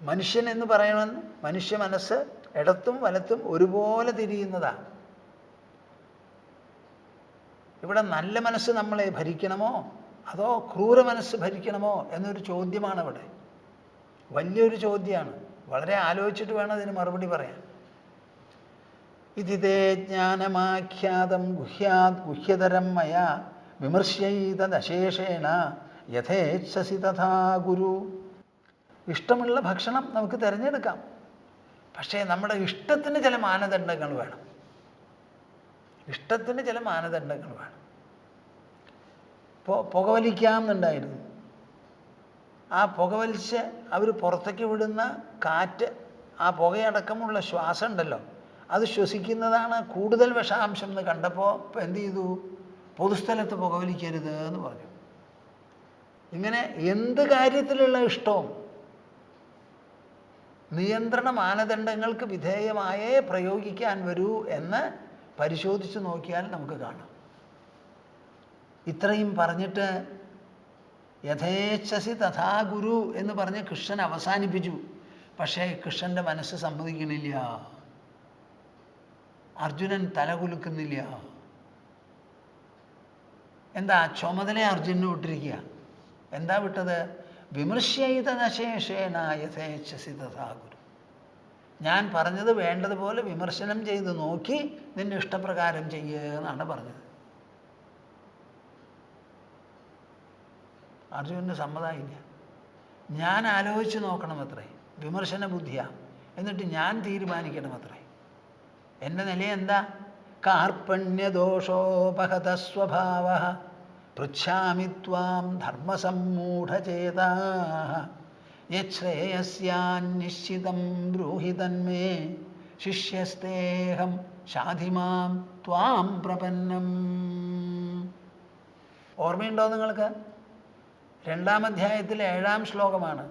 മനുഷ്യൻ എന്ന് പറയണം, മനുഷ്യ മനസ്സ് ഇടത്തും വലത്തും ഒരുപോലെ തിരിയുന്നതാണ്. ഇവിടെ നല്ല മനസ്സ് നമ്മളെ ഭരിക്കണമോ അതോ ക്രൂര മനസ്സ് ഭരിക്കണമോ എന്നൊരു ചോദ്യമാണ് ഇവിടെ. വലിയൊരു ചോദ്യമാണ്. വളരെ ആലോചിച്ചിട്ട് വേണം അതിന് മറുപടി പറയാൻ. ഇതിതേ ജ്ഞാനമാഖ്യാതം ഗുഹ്യതരം മയാ വിമർശയിതദശേഷേണ യഥേച്ഛസി തഥാ ഗുരു. ഇഷ്ടമുള്ള ഭക്ഷണം നമുക്ക് തിരഞ്ഞെടുക്കാം. പക്ഷേ നമ്മുടെ ഇഷ്ടത്തിന് ചില മാനദണ്ഡങ്ങൾ വേണം. ഇഷ്ടത്തിന് ചില മാനദണ്ഡങ്ങൾ വേണം. ഇപ്പോൾ പുകവലിക്കാം എന്നുണ്ടായിരുന്നു. ആ പുകവലിച്ച് അവർ പുറത്തേക്ക് വിടുന്ന കാറ്റ്, ആ പുകയടക്കമുള്ള ശ്വാസം ഉണ്ടല്ലോ, അത് ശ്വസിക്കുന്നതാണ് കൂടുതൽ വിഷാംശം എന്ന് കണ്ടപ്പോൾ ഇപ്പം എന്ത് ചെയ്തു? പൊതുസ്ഥലത്ത് പുകവലിക്കരുത് എന്ന് പറഞ്ഞു. ഇങ്ങനെ എന്ത് കാര്യത്തിലുള്ള ഇഷ്ടവും നിയന്ത്രണ മാനദണ്ഡങ്ങൾക്ക് വിധേയമായേ പ്രയോഗിക്കാൻ വരൂ എന്ന് പരിശോധിച്ച് നോക്കിയാൽ നമുക്ക് കാണാം. ഇത്രയും പറഞ്ഞിട്ട് യഥേച്ഛസി തഥാ ഗുരു എന്ന് പറഞ്ഞ് കൃഷ്ണൻ അവസാനിപ്പിച്ചു. പക്ഷേ കൃഷ്ണൻ്റെ മനസ്സ് സമ്മതിക്കണില്ല. അർജുനൻ തലകുലുക്കുന്നില്ല. എന്താ? ചുമതല അർജുനന് വിട്ടിരിക്കുക. എന്താ വിട്ടത്? വിമർശയിതദശേഷേണ യഥേച്ഛസി തഥാ ഗുരു. ഞാൻ പറഞ്ഞത് വേണ്ടതുപോലെ വിമർശനം ചെയ്ത് നോക്കി നിന്റെ ഇഷ്ടപ്രകാരം ചെയ്യുകയെന്നാണ് പറഞ്ഞത്. അർജുനന് സമ്മതമായില്ല. ഞാൻ ആലോചിച്ച് നോക്കണമത്രേ, വിമർശന ബുദ്ധിയാണ്. എന്നിട്ട് ഞാൻ തീരുമാനിക്കണമത്രേ. എൻ്റെ നില എന്താ? കാർപ്പണ്യദോഷോപഹത സ്വഭാവ പൃച്ഛാമി ത്വാം ധർമ്മസമ്മൂഢചേതാ യശ്രേയസ്യാന്നിശ്ചിതം ബ്രൂഹി തന്മേ ശിഷ്യസ്തേഹം ശാധിമാം ത്വാം പ്രപന്നം. ഓർമ്മയുണ്ടോ നിങ്ങൾക്ക്? 2-ാം അധ്യായത്തിലെ 7-ാം ശ്ലോകമാണ്.